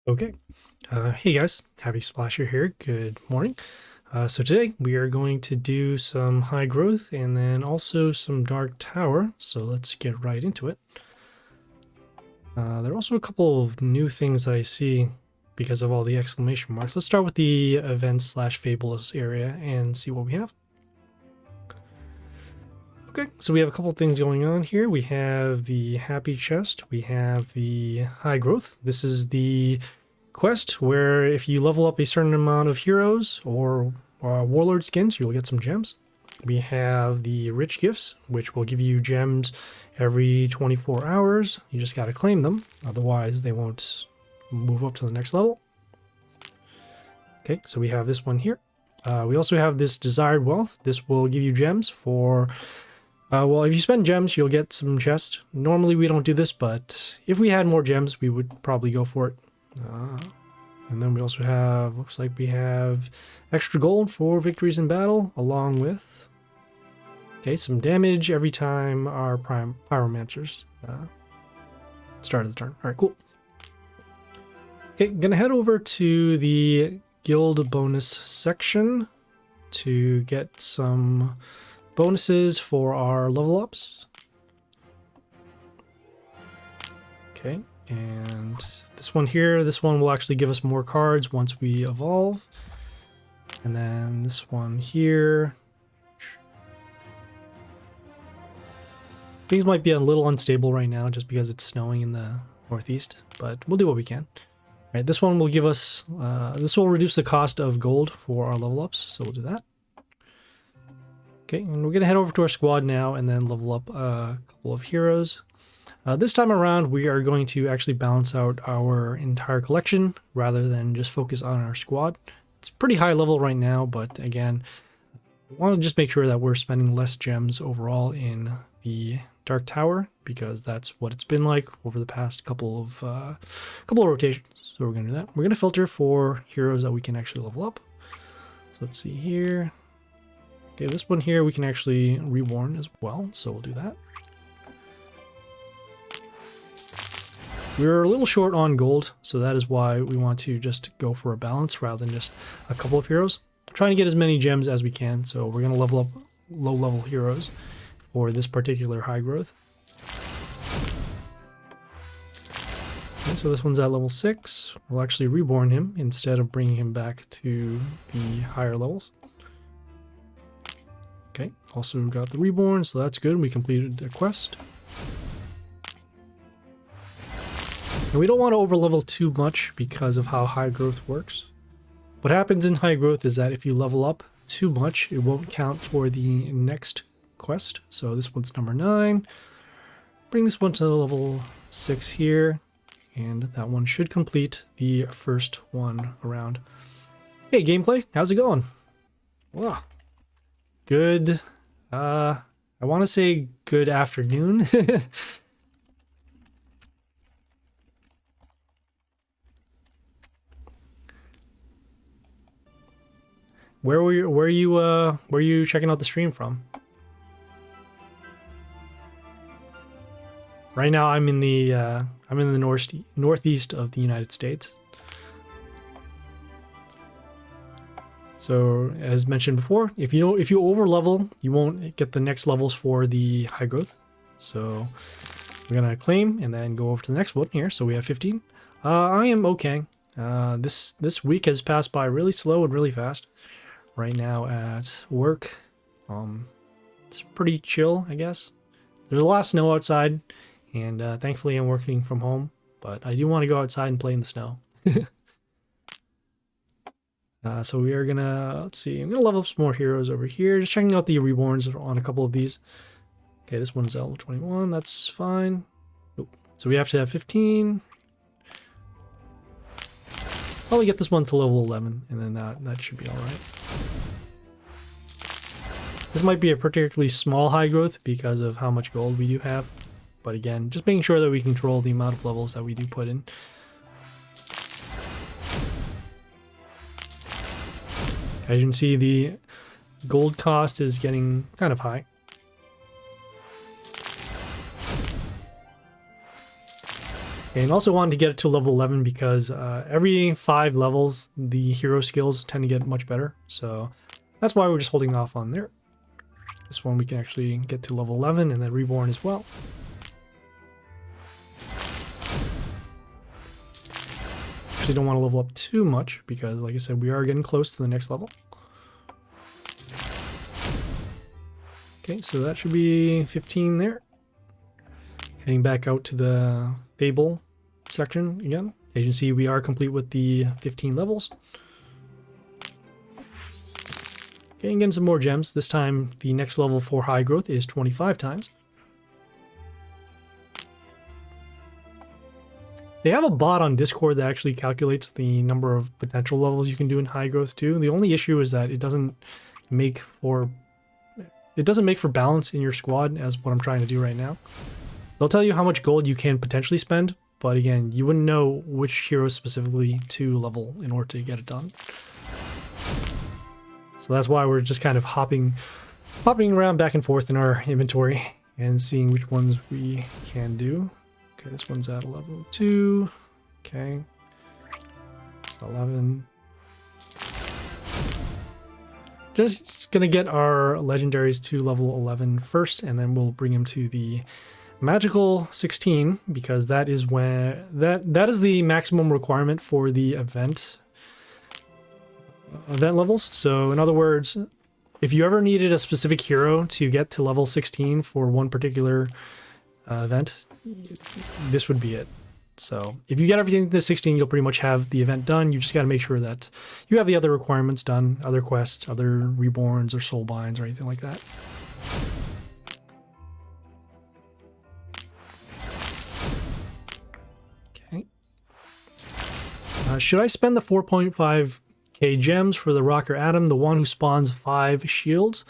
Okay. Hey guys, Happy Splasher here. Good morning. So today we are going to do some high growth and then also some dark tower. So let's get right into it. There are also a couple of new things that I see because of all the exclamation marks. Let's start with the events slash fables area and see what we have. Okay, so we have a couple of things going on here. We have the happy chest. We have the high growth. This is the quest where if you level up a certain amount of heroes or warlord skins, you'll get some gems. We have the rich gifts, which will give you gems every 24 hours. You just got to claim them, otherwise they won't move up to the next level. Okay, so we have this one here. We also have this desired wealth. This will give you gems for well, if you spend gems, you'll get some chests. Normally we don't do this, but if we had more gems, we would probably go for it. And then we also have, looks like we have extra gold for victories in battle, along with, okay, some damage every time our pyromancers start of the turn. All right, cool. Okay, gonna head over to the guild bonus section to get some bonuses for our level ups. Okay, and this one here, this one will actually give us more cards once we evolve. And then this one here. Things might be a little unstable right now just because it's snowing in the northeast, but we'll do what we can. All right, this one will give us, this will reduce the cost of gold for our level ups, so we'll do that. Okay, and we're going to head over to our squad now and then level up a couple of heroes. This time around, we are going to actually balance out our entire collection rather than just focus on our squad. It's pretty high level right now, but again, I want to just make sure that we're spending less gems overall in the Dark Tower because that's what it's been like over the past couple of rotations. So we're going to do that. We're going to filter for heroes that we can actually level up. So let's see here. Okay, this one here we can actually rewarn as well, so we'll do that. We're a little short on gold, so that is why we want to just go for a balance rather than just a couple of heroes. Trying to get as many gems as we can, so we're going to level up low-level heroes for this particular high growth. Okay, so this one's at level 6. We'll actually reborn him instead of bringing him back to the higher levels. Okay, also got the reborn, so that's good. We completed a quest. And we don't want to overlevel too much because of how high growth works. What happens in high growth is that if you level up too much, it won't count for the next quest. So this one's number 9. Bring this one to level 6 here, and that one should complete the first one around. Hey, gameplay, how's it going? Wow. Good, I want to say good afternoon. Where are you checking out the stream from? Right now I'm in the northeast of the United States. So as mentioned before, if you over level, you won't get the next levels for the high growth. So we're gonna claim and then go over to the next one here. So we have 15. I am okay. This week has passed by really slow and really fast. Right now at work, it's pretty chill, I guess. There's a lot of snow outside, and thankfully I'm working from home. But I do want to go outside and play in the snow. So we are gonna, let's see, I'm gonna level up some more heroes over here. Just checking out the reborns on a couple of these. Okay, this one's level 21, that's fine. Nope. So we have to have 15. Probably get this one to level 11, and then that should be alright. This might be a particularly small high growth because of how much gold we do have. But again, just making sure that we control the amount of levels that we do put in. As you can see, the gold cost is getting kind of high. And also wanted to get it to level 11 because every 5 levels, the hero skills tend to get much better. So that's why we're just holding off on there. This one we can actually get to level 11 and then Reborn as well. Actually don't want to level up too much because, like I said, we are getting close to the next level. Okay, so that should be 15 there. Heading back out to the Fable section again. As you can see, we are complete with the 15 levels. Okay, and getting some more gems. This time, the next level for high growth is 25 times. They have a bot on Discord that actually calculates the number of potential levels you can do in high growth too. The only issue is that it doesn't make for balance in your squad, as what I'm trying to do right now. They'll tell you how much gold you can potentially spend, but again, you wouldn't know which hero specifically to level in order to get it done. So that's why we're just kind of hopping around back and forth in our inventory and seeing which ones we can do. Okay, this one's at level 2. Okay. It's 11. Just gonna get our legendaries to level 11 first, and then we'll bring them to the magical 16 because that is when that is the maximum requirement for the event levels. So in other words, if you ever needed a specific hero to get to level 16 for one particular event, this would be it. So if you get everything to 16, you'll pretty much have the event done. You just got to make sure that you have the other requirements done, other quests, other reborns or soul binds or anything like that. Okay. Should I spend the 4.5k gems for the Rocker Atom, the one who spawns 5 shields?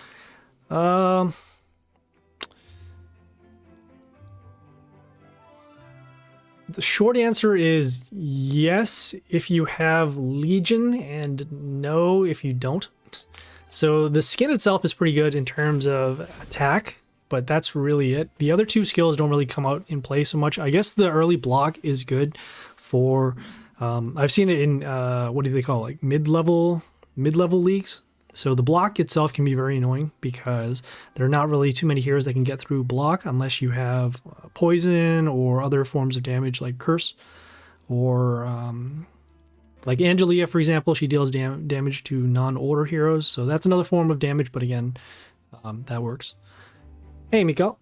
The short answer is yes if you have Legion, and no if you don't. So the skin itself is pretty good in terms of attack, but that's really it. The other 2 skills don't really come out in play so much. I guess the early block is good for, I've seen it in, what do they call it, like mid-level leagues. So the block itself can be very annoying because there are not really too many heroes that can get through block unless you have poison or other forms of damage like curse, or like Angelia, for example, she deals damage to non-order heroes. So that's another form of damage, but again, that works. Hey, Miko.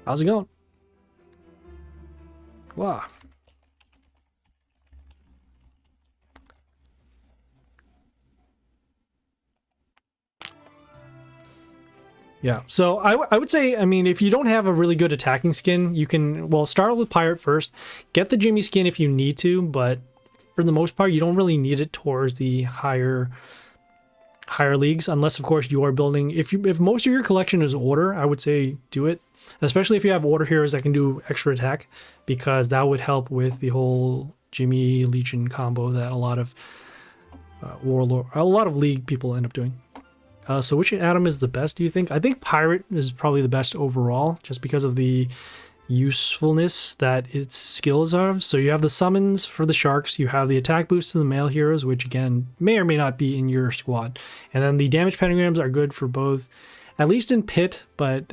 How's it going? Wow. Yeah, so I would say, I mean, if you don't have a really good attacking skin, you can, well, start with Pirate first. Get the Jimmy skin if you need to, but for the most part, you don't really need it towards the higher leagues, unless, of course, you are building. If most of your collection is order, I would say do it, especially if you have order heroes that can do extra attack, because that would help with the whole Jimmy Legion combo that a lot of Warlord, a lot of League people end up doing. So which atom is the best, do you think? I think Pirate is probably the best overall, just because of the usefulness that its skills are. So you have the summons for the sharks, you have the attack boost to the male heroes, which again may or may not be in your squad, and then the damage pentagrams are good for both, at least in Pit, but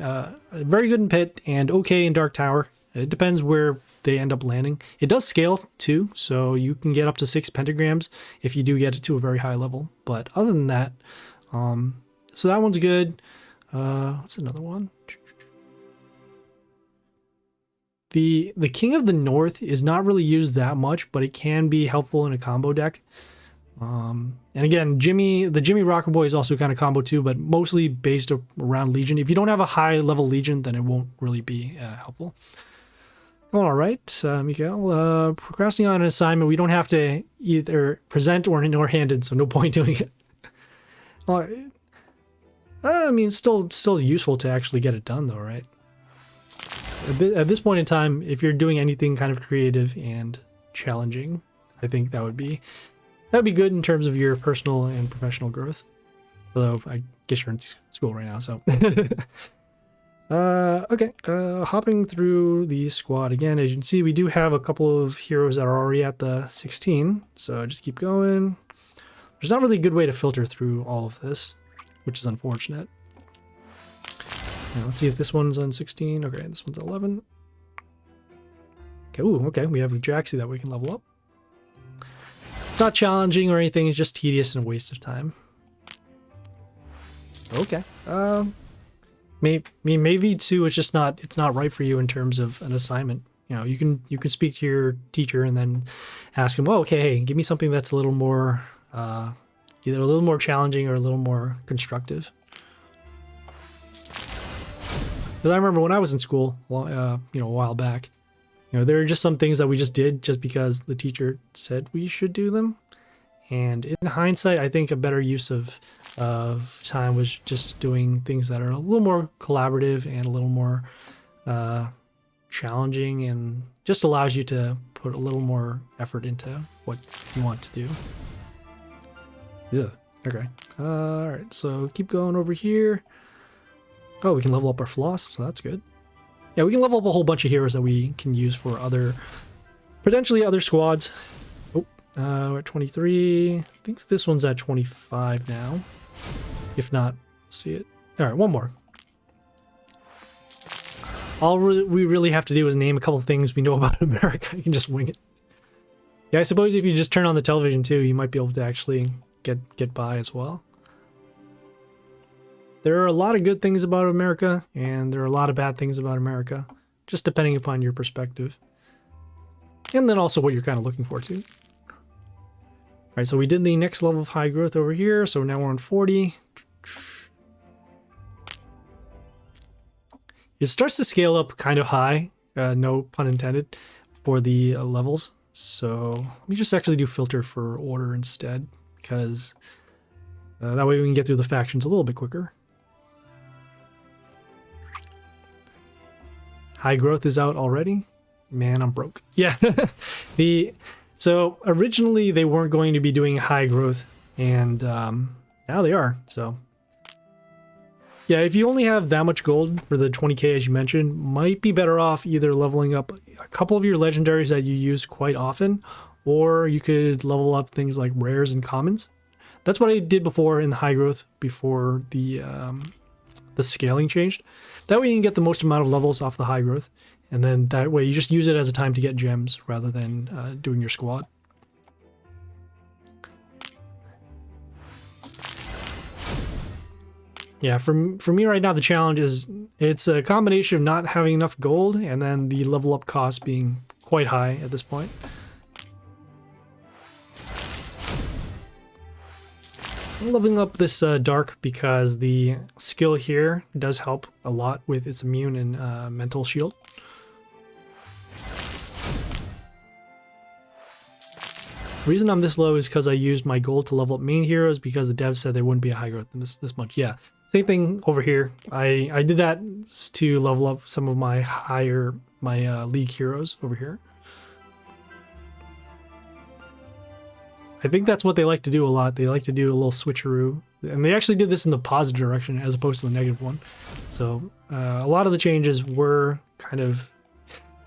very good in Pit and okay in Dark Tower. It depends where they end up landing. It does scale too, so you can get up to 6 pentagrams if you do get it to a very high level. But other than that, so that one's good. What's another one? The King of the North is not really used that much, but it can be helpful in a combo deck. And again, the Jimmy Rocker Boy is also kind of combo too, but mostly based around Legion. If you don't have a high level Legion, then it won't really be helpful. All right, Mikael, procrastinating on an assignment, we don't have to either present or handed, so no point doing it. All right. I mean, it's still useful to actually get it done, though, right? At this point in time, if you're doing anything kind of creative and challenging, I think that would be good in terms of your personal and professional growth. Although I guess you're in school right now, so. Okay, hopping through the squad again. As you can see, we do have a couple of heroes that are already at the 16, so just keep going. There's not really a good way to filter through all of this, which is unfortunate. Now, let's see if this one's on 16. Okay, this one's 11. Okay, ooh, okay, we have the Jaxie that we can level up. It's not challenging or anything, it's just tedious and a waste of time. Okay, maybe too, it's just not, it's not right for you in terms of an assignment. You know, you can speak to your teacher and then ask him, well, okay, hey, give me something that's a little more, either a little more challenging or a little more constructive. Because I remember when I was in school, you know, a while back, you know, there are just some things that we just did just because the teacher said we should do them. And in hindsight, I think a better use of time was just doing things that are a little more collaborative and a little more challenging, and just allows you to put a little more effort into what you want to do. Yeah. Okay. All right. So keep going over here. Oh, we can level up our floss, so that's good. Yeah, we can level up a whole bunch of heroes that we can use for other, potentially other squads. Oh, we're at 23. I think this one's at 25 now. If not, see it. All right, one more. All we really have to do is name a couple of things we know about America. You can just wing it. Yeah, I suppose if you just turn on the television too, you might be able to actually get by as well. There are a lot of good things about America, and there are a lot of bad things about America, just depending upon your perspective. And then also what you're kind of looking for too. All right, so we did the next level of high growth over here, so now we're on 40. It starts to scale up kind of high, no pun intended, for the levels. So let me just actually do filter for order instead, because that way we can get through the factions a little bit quicker. High growth is out already. Man, I'm broke. Yeah. So originally they weren't going to be doing high growth, and now they are. So yeah, if you only have that much gold for the 20k as you mentioned, might be better off either leveling up a couple of your legendaries that you use quite often, or you could level up things like rares and commons. That's what I did before in the high growth, before the scaling changed. That way you can get the most amount of levels off the high growth, and then that way you just use it as a time to get gems rather than doing your squad. Yeah, for me right now, the challenge is it's a combination of not having enough gold and then the level up cost being quite high at this point. I'm leveling up this dark because the skill here does help a lot with its immune and mental shield. The reason I'm this low is because I used my gold to level up main heroes because the devs said there wouldn't be a high growth in this much. Yeah, same thing over here. I did that to level up some of my league heroes over here. I think that's what they like to do a lot. They like to do a little switcheroo. And they actually did this in the positive direction as opposed to the negative one. So a lot of the changes were kind of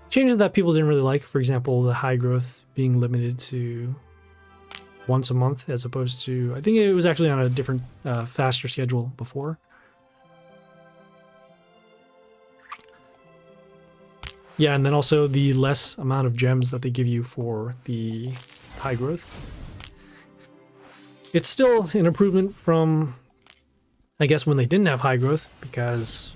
changes that people didn't really like. For example, the high growth being limited to once a month as opposed to, I think it was actually on a different, faster schedule before. Yeah, and then also the less amount of gems that they give you for the high growth. It's still an improvement from, I guess, when they didn't have high growth, because,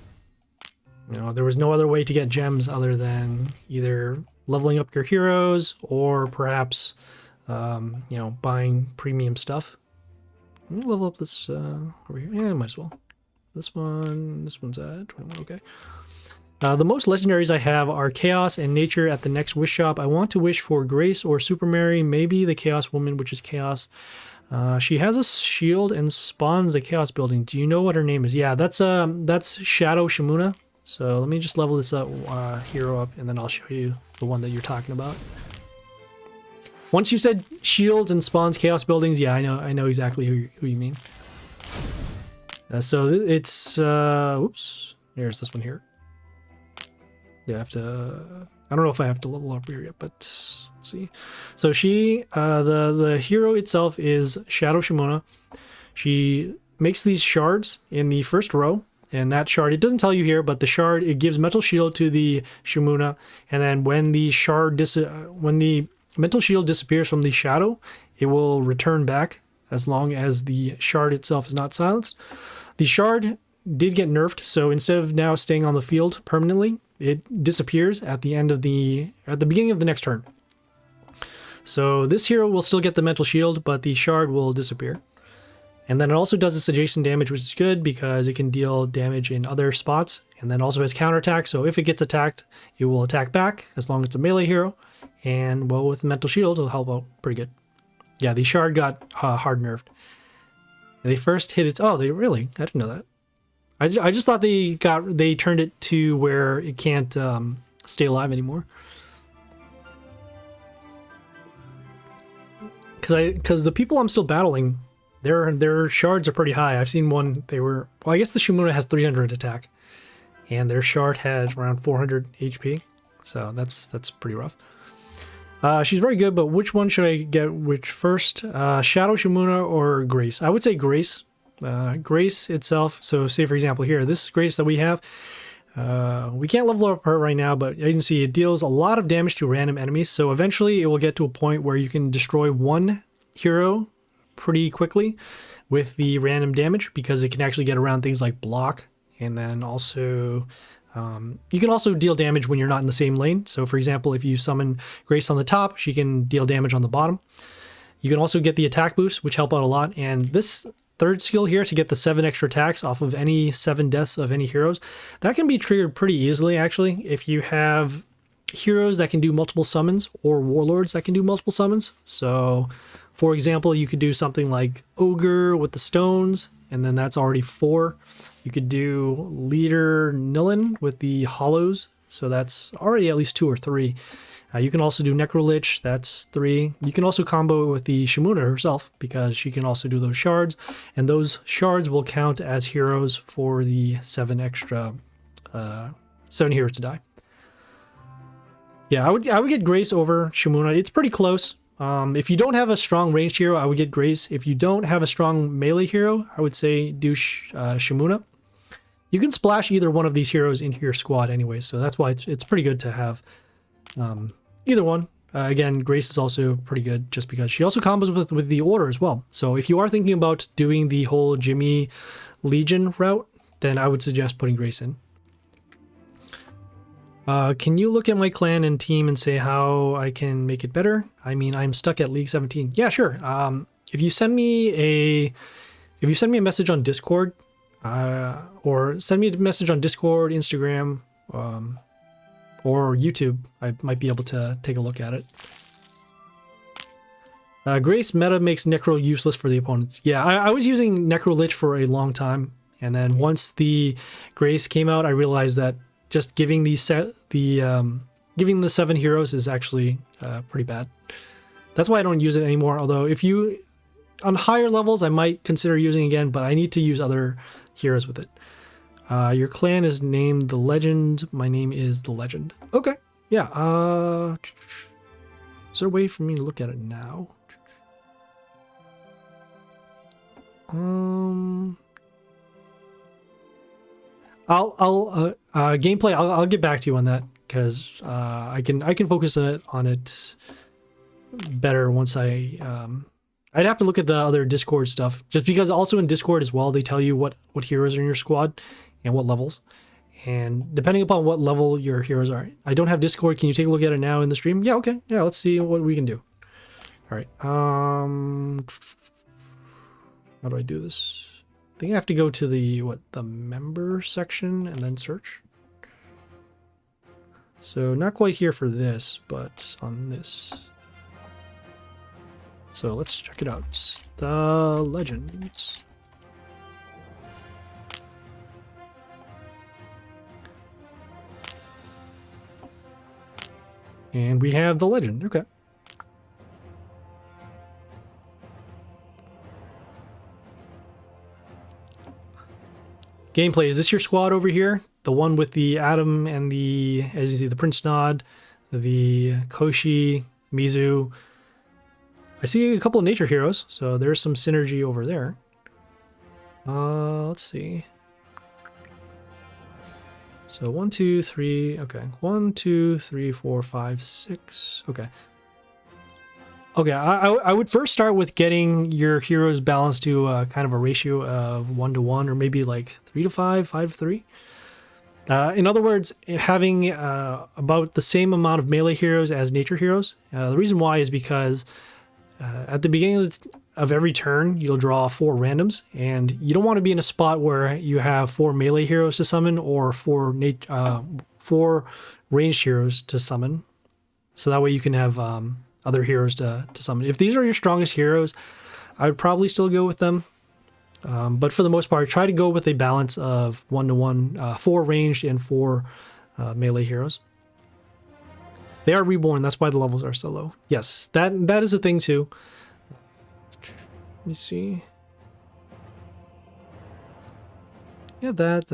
you know, there was no other way to get gems other than either leveling up your heroes or perhaps, you know, buying premium stuff. Let me level up this over here. Yeah, might as well. This one's at 21, okay. The most legendaries I have are Chaos and Nature at the next wish shop. I want to wish for Grace or Super Mary, maybe the Chaos Woman, which is Chaos. She has a shield and spawns the Chaos building. Do you know what her name is? Yeah, that's Shadow Shimuna. So let me just level this up, hero up, and then I'll show you the one that you're talking about. Once you said shields and spawns Chaos buildings, yeah, I know exactly who you mean. So it's oops, here's this one here. Yeah, I have to. I don't know if I have to level up here yet, but let's see. So she, the hero itself is Shadow Shimuna. She makes these shards in the first row, and that shard, it doesn't tell you here, but the shard, it gives mental shield to the Shimuna, and then when the when the mental shield disappears from the shadow, it will return back as long as the shard itself is not silenced. The shard did get nerfed, so instead of now staying on the field permanently, it disappears at the beginning of the next turn. So this hero will still get the mental shield, but the shard will disappear. And then it also does this adjacent damage, which is good because it can deal damage in other spots, and then also has counterattack. So if it gets attacked, it will attack back as long as it's a melee hero. And well, with mental shield, it'll help out pretty good. Yeah, the shard got hard nerfed. They first hit its. Oh, they really? I didn't know that. I just thought they turned it to where it can't stay alive anymore. Because the people I'm still battling, their shards are pretty high. I've seen one. Well, I guess the Shimuna has 300 attack, and their shard has around 400 HP. So that's pretty rough. She's very good, but which one should I get which first? Shadow Shimuna or Grace? I would say Grace. Grace itself, so say for example here, this Grace that we have, we can't level up her right now, but you can see it deals a lot of damage to random enemies, so eventually it will get to a point where you can destroy one hero pretty quickly with the random damage, because it can actually get around things like block, and then also you can also deal damage when you're not in the same lane. So for example, if you summon Grace on the top, she can deal damage on the bottom. You can also get the attack boost, which help out a lot, and this third skill here to get the 7 extra attacks off of any 7 deaths of any heroes, that can be triggered pretty easily actually if you have heroes that can do multiple summons or warlords that can do multiple summons. So for example, you could do something like Ogre with the stones, and then that's already 4. You could do Leader Nilin with the hollows, so that's already at least 2 or 3. You can also do Necrolich, that's 3. You can also combo it with the Shimuna herself, because she can also do those shards, and those shards will count as heroes for the 7 extra, 7 heroes to die. Yeah, I would get Grace over Shimuna. It's pretty close. If you don't have a strong ranged hero, I would get Grace. If you don't have a strong melee hero, I would say do Shimuna. You can splash either one of these heroes into your squad anyway, so that's why it's pretty good to have either one. Again, Grace is also pretty good just because she also combos with the Order as well. So if you are thinking about doing the whole Jimmy Legion route, then I would suggest putting Grace in. Can you look at my clan and team and say how I can make it better? I mean, I'm stuck at League 17. Yeah, sure. If you send me a message on Discord, or send me a message on Discord, Instagram, or YouTube, I might be able to take a look at it. Grace meta makes Necro useless for the opponents. Yeah, I was using Necrolich for a long time, and then once the Grace came out, I realized that just giving the 7 heroes is actually pretty bad. That's why I don't use it anymore. Although if you on higher levels, I might consider using it again, but I need to use other heroes with it. Your clan is named The Legend. My name is The Legend. Okay. Yeah. Is there a way for me to look at it now? Gameplay. I'll get back to you on that, because I can focus on it better once I'd have to look at the other Discord stuff, just because also in Discord as well, they tell you what heroes are in your squad and what levels. And depending upon what level your heroes are. I don't have Discord. Can you take a look at it now in the stream? Yeah, okay. Yeah, let's see what we can do. All right. How do I do this? I think I have to go to the member section and then search. So not quite here for this, but on this. So let's check it out. The Legends. And we have the Legend. Okay. Gameplay. Is this your squad over here? the one with the Adam and the, as you see, the Prince Nod, the Koshi, Mizu. I see a couple of nature heroes, so there's some synergy over there. Let's see. So 1, 2, 3. Okay, 1, 2, 3, 4, 5, 6. Okay. Okay, I would first start with getting your heroes balanced to kind of a ratio of 1 to 1, or maybe like 3 to 5, 5 to 3. In other words, having about the same amount of melee heroes as nature heroes. The reason why is because at the beginning of every turn, you'll draw 4 randoms, and you don't want to be in a spot where you have 4 melee heroes to summon or 4 ranged heroes to summon. So that way you can have other heroes to summon. If these are your strongest heroes, I would probably still go with them. But for the most part, try to go with a balance of 1 to 1, 4 ranged and 4 melee heroes. They are reborn, that's why the levels are so low. Yes, that is a thing too. Let me see. Yeah, that.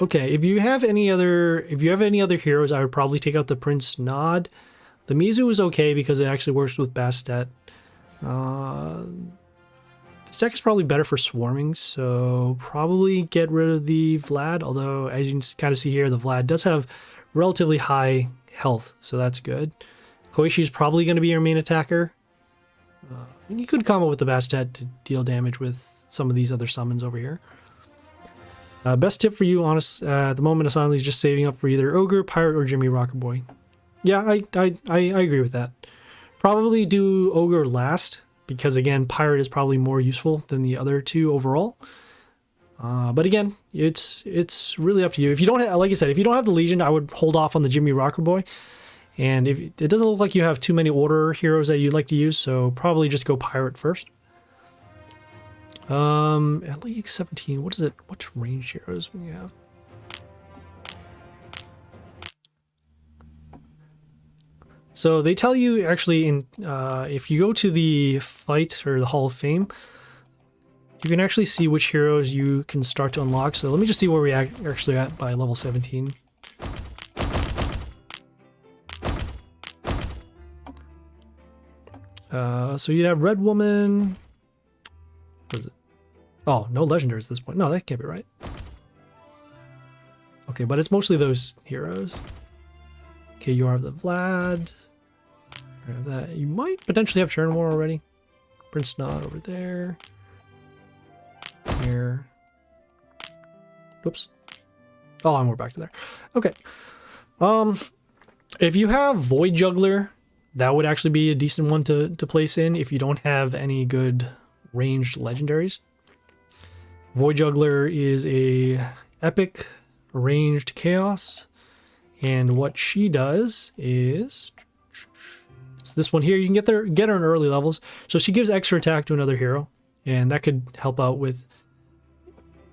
Okay, if you have any other heroes, I would probably take out the Prince Nod. The Mizu is okay because it actually works with Bastet. This deck is probably better for swarming, so probably get rid of the Vlad, although as you can kind of see here, the Vlad does have relatively high health, so that's good. Koishi is probably going to be your main attacker. And you could combo with the Bastet to deal damage with some of these other summons over here. Best tip for you, honest, at the moment, Asanli, is just saving up for either Ogre, Pirate, or Jimmy Rocketboy. Yeah, I agree with that. Probably do Ogre last, because again, Pirate is probably more useful than the other two overall. But again, it's really up to you. If you don't have, like I said, if you don't have the Legion, I would hold off on the Jimmy Rocketboy. And if it doesn't look like you have too many order heroes that you'd like to use, so probably just go Pirate first. At League 17, what is it? What range heroes we have? So they tell you actually in if you go to the fight or the Hall of Fame, you can actually see which heroes you can start to unlock. So let me just see where we actually at by level 17. So you'd have Red Woman. What is it? Oh, no legendaries at this point. No, that can't be right. Okay, but it's mostly those heroes. Okay, you have the Vlad. That you might potentially have Chernmore already. Prince Nod over there. Here. Oops. Oh, and we're back to there. Okay. If you have Void Juggler, that would actually be a decent one to place in if you don't have any good ranged legendaries. Void Juggler is a epic ranged chaos, and what she does is it's this one here. You can get her in early levels, so she gives extra attack to another hero, and that could help out with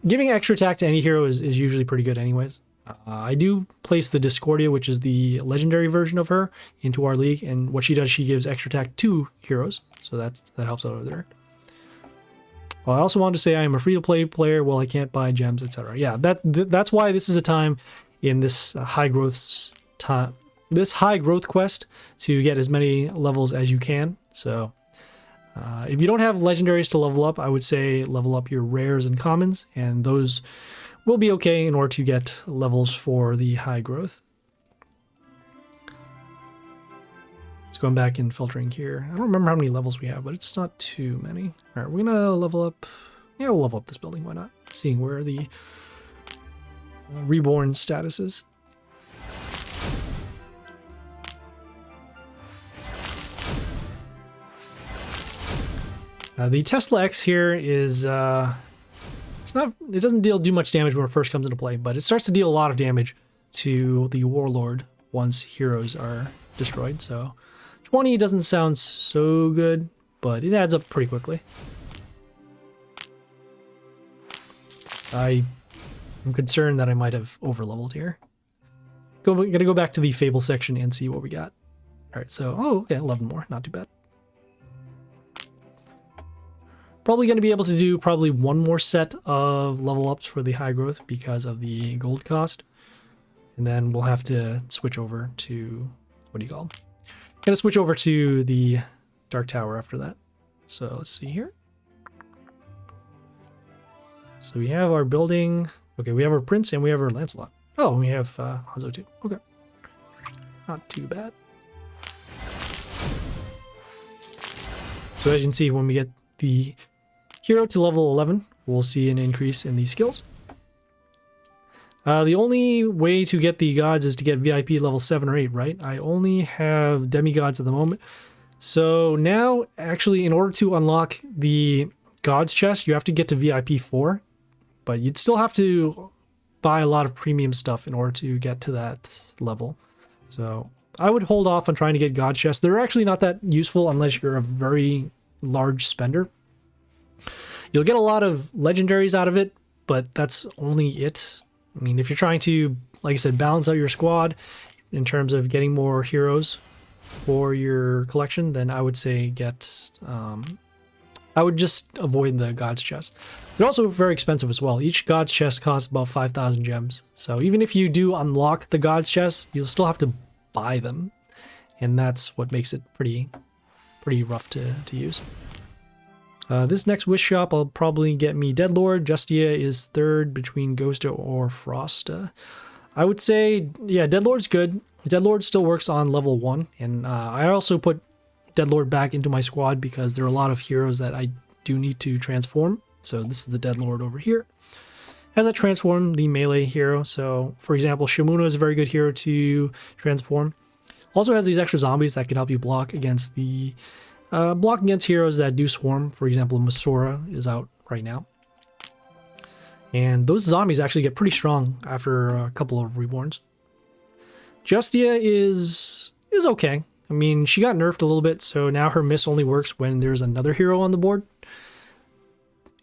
giving extra attack to any hero is usually pretty good anyways. I do place the Discordia, which is the legendary version of her, into our league, and what she does, she gives extra attack to heroes, so that helps out over there. Well, I also wanted to say I am a free-to-play player. Well, I can't buy gems, etc. Yeah, that's why this is a time in this high growth quest to get as many levels as you can. So, if you don't have legendaries to level up, I would say level up your rares and commons, and those will be okay in order to get levels for the high growth. Let's go back and filtering here. I don't remember how many levels we have, but it's not too many. All right, we're gonna level up. Yeah, we'll level up this building. Why not? Seeing where the reborn status is. The Tesla X here is it doesn't do much damage when it first comes into play, but it starts to deal a lot of damage to the Warlord once heroes are destroyed. So 20 doesn't sound so good, but it adds up pretty quickly. I'm concerned that I might have over-leveled here. Gonna go back to the Fable section and see what we got. right, so, oh, okay, 11 more, not too bad. Probably going to be able to do probably one more set of level ups for the high growth because of the gold cost. And then we'll have to switch over to, what do you call it? Gonna switch over to the Dark Tower after that. So let's see here. So we have our building. Okay, we have our Prince and we have our Lancelot. Oh, we have Hanzo too. Okay. Not too bad. So as you can see, when we get the hero to level 11, we'll see an increase in these skills. The only way to get the gods is to get VIP level 7 or 8, right? I only have demigods at the moment. So now, actually, in order to unlock the gods chest, you have to get to VIP 4. But you'd still have to buy a lot of premium stuff in order to get to that level. So I would hold off on trying to get god chests. They're actually not that useful unless you're a very large spender. You'll get a lot of legendaries out of it, but that's only it. I mean, if you're trying to, like I said, balance out your squad in terms of getting more heroes for your collection, then I would say get... I would just avoid the God's Chest. They're also very expensive as well. Each God's Chest costs about 5,000 gems. So even if you do unlock the God's Chest, you'll still have to buy them. And that's what makes it pretty rough to use. This next wish shop will probably get me Deadlord. Justia is third between Ghosta or Frosta. I would say, yeah, Deadlord's good. Deadlord still works on level 1. And I also put Deadlord back into my squad because there are a lot of heroes that I do need to transform. So this is the Deadlord over here. Has that transform the melee hero. So for example, Shimuna is a very good hero to transform. Also has these extra zombies that can help you block against the heroes that do swarm. For example, Masora is out right now. And those zombies actually get pretty strong after a couple of reborns. Justia is okay. I mean, she got nerfed a little bit, so now her miss only works when there's another hero on the board.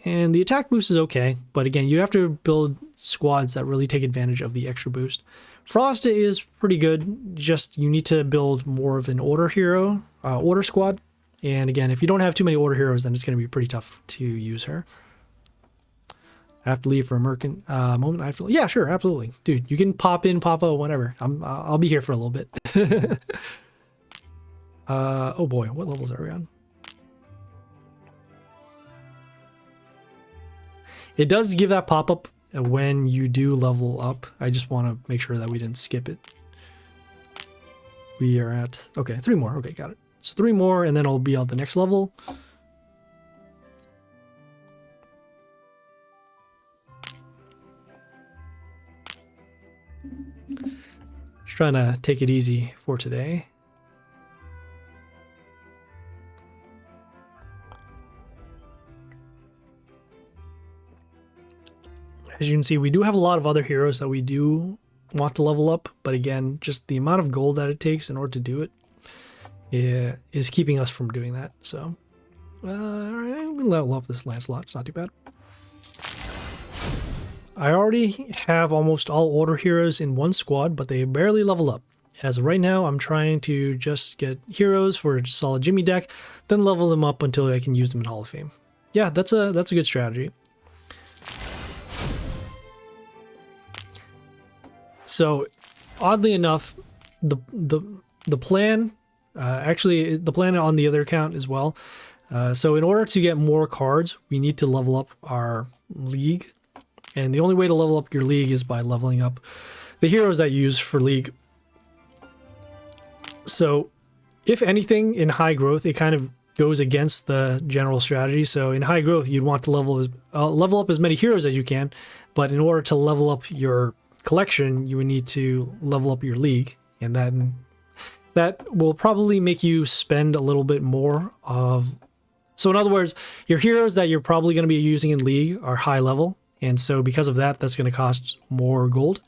And the attack boost is okay, but again, you have to build squads that really take advantage of the extra boost. Frosta is pretty good, just you need to build more of an order hero, order squad. And again, if you don't have too many order heroes, then it's going to be pretty tough to use her. I have to leave for a moment. I have to, yeah, sure, absolutely. Dude, you can pop in, pop out, whatever. I'll be here for a little bit. Oh boy, what levels are we on? It does give that pop-up when you do level up. I just want to make sure that we didn't skip it. We are at, okay, 3 more. Okay, got it. So 3 more, and then I'll be on the next level. Just trying to take it easy for today. As you can see, we do have a lot of other heroes that we do want to level up, but again, just the amount of gold that it takes in order to do it is keeping us from doing that. So, alright, we can level up this Lancelot, it's not too bad. I already have almost all order heroes in one squad, but they barely level up. As of right now, I'm trying to just get heroes for a solid Jimmy deck, then level them up until I can use them in Hall of Fame. Yeah, that's a good strategy. So, oddly enough, the plan, actually the plan on the other account as well. So in order to get more cards, we need to level up our league. And the only way to level up your league is by leveling up the heroes that you use for league. So if anything in high growth, it kind of goes against the general strategy. So in high growth, you'd want to level up as many heroes as you can. But in order to level up your collection, you would need to level up your league, and then that will probably make you spend a little bit more of... So in other words, your heroes that you're probably going to be using in league are high level, and so because of that, that's going to cost more gold,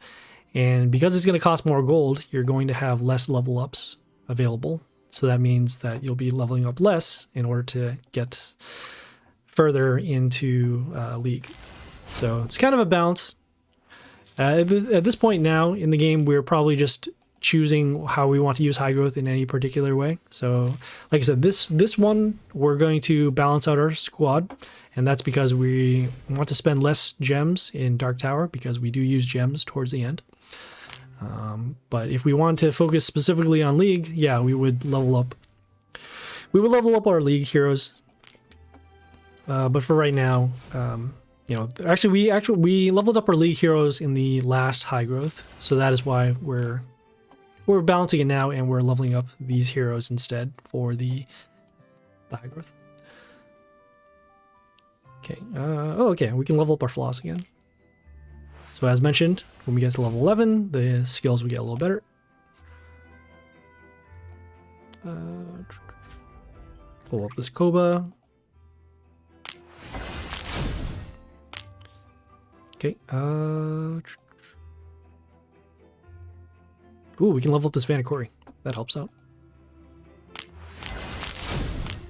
and because it's going to cost more gold, you're going to have less level ups available, so that means that you'll be leveling up less in order to get further into league. So it's kind of a balance. At this point now in the game, we're probably just choosing how we want to use high growth in any particular way. So like I said, this one, we're going to balance out our squad, and that's because we want to spend less gems in Dark Tower because we do use gems towards the end. But if we want to focus specifically on League, yeah, we would level up. We would level up our League heroes. But for right now, you know, actually we leveled up our League heroes in the last high growth, so that is why we're balancing it now, and we're leveling up these heroes instead for the high growth. Okay. Oh, okay. We can level up our floss again. So as mentioned, when we get to level 11, the skills will get a little better. Pull up this Koba. Okay. Ooh, we can level up this Vanakori. That helps out.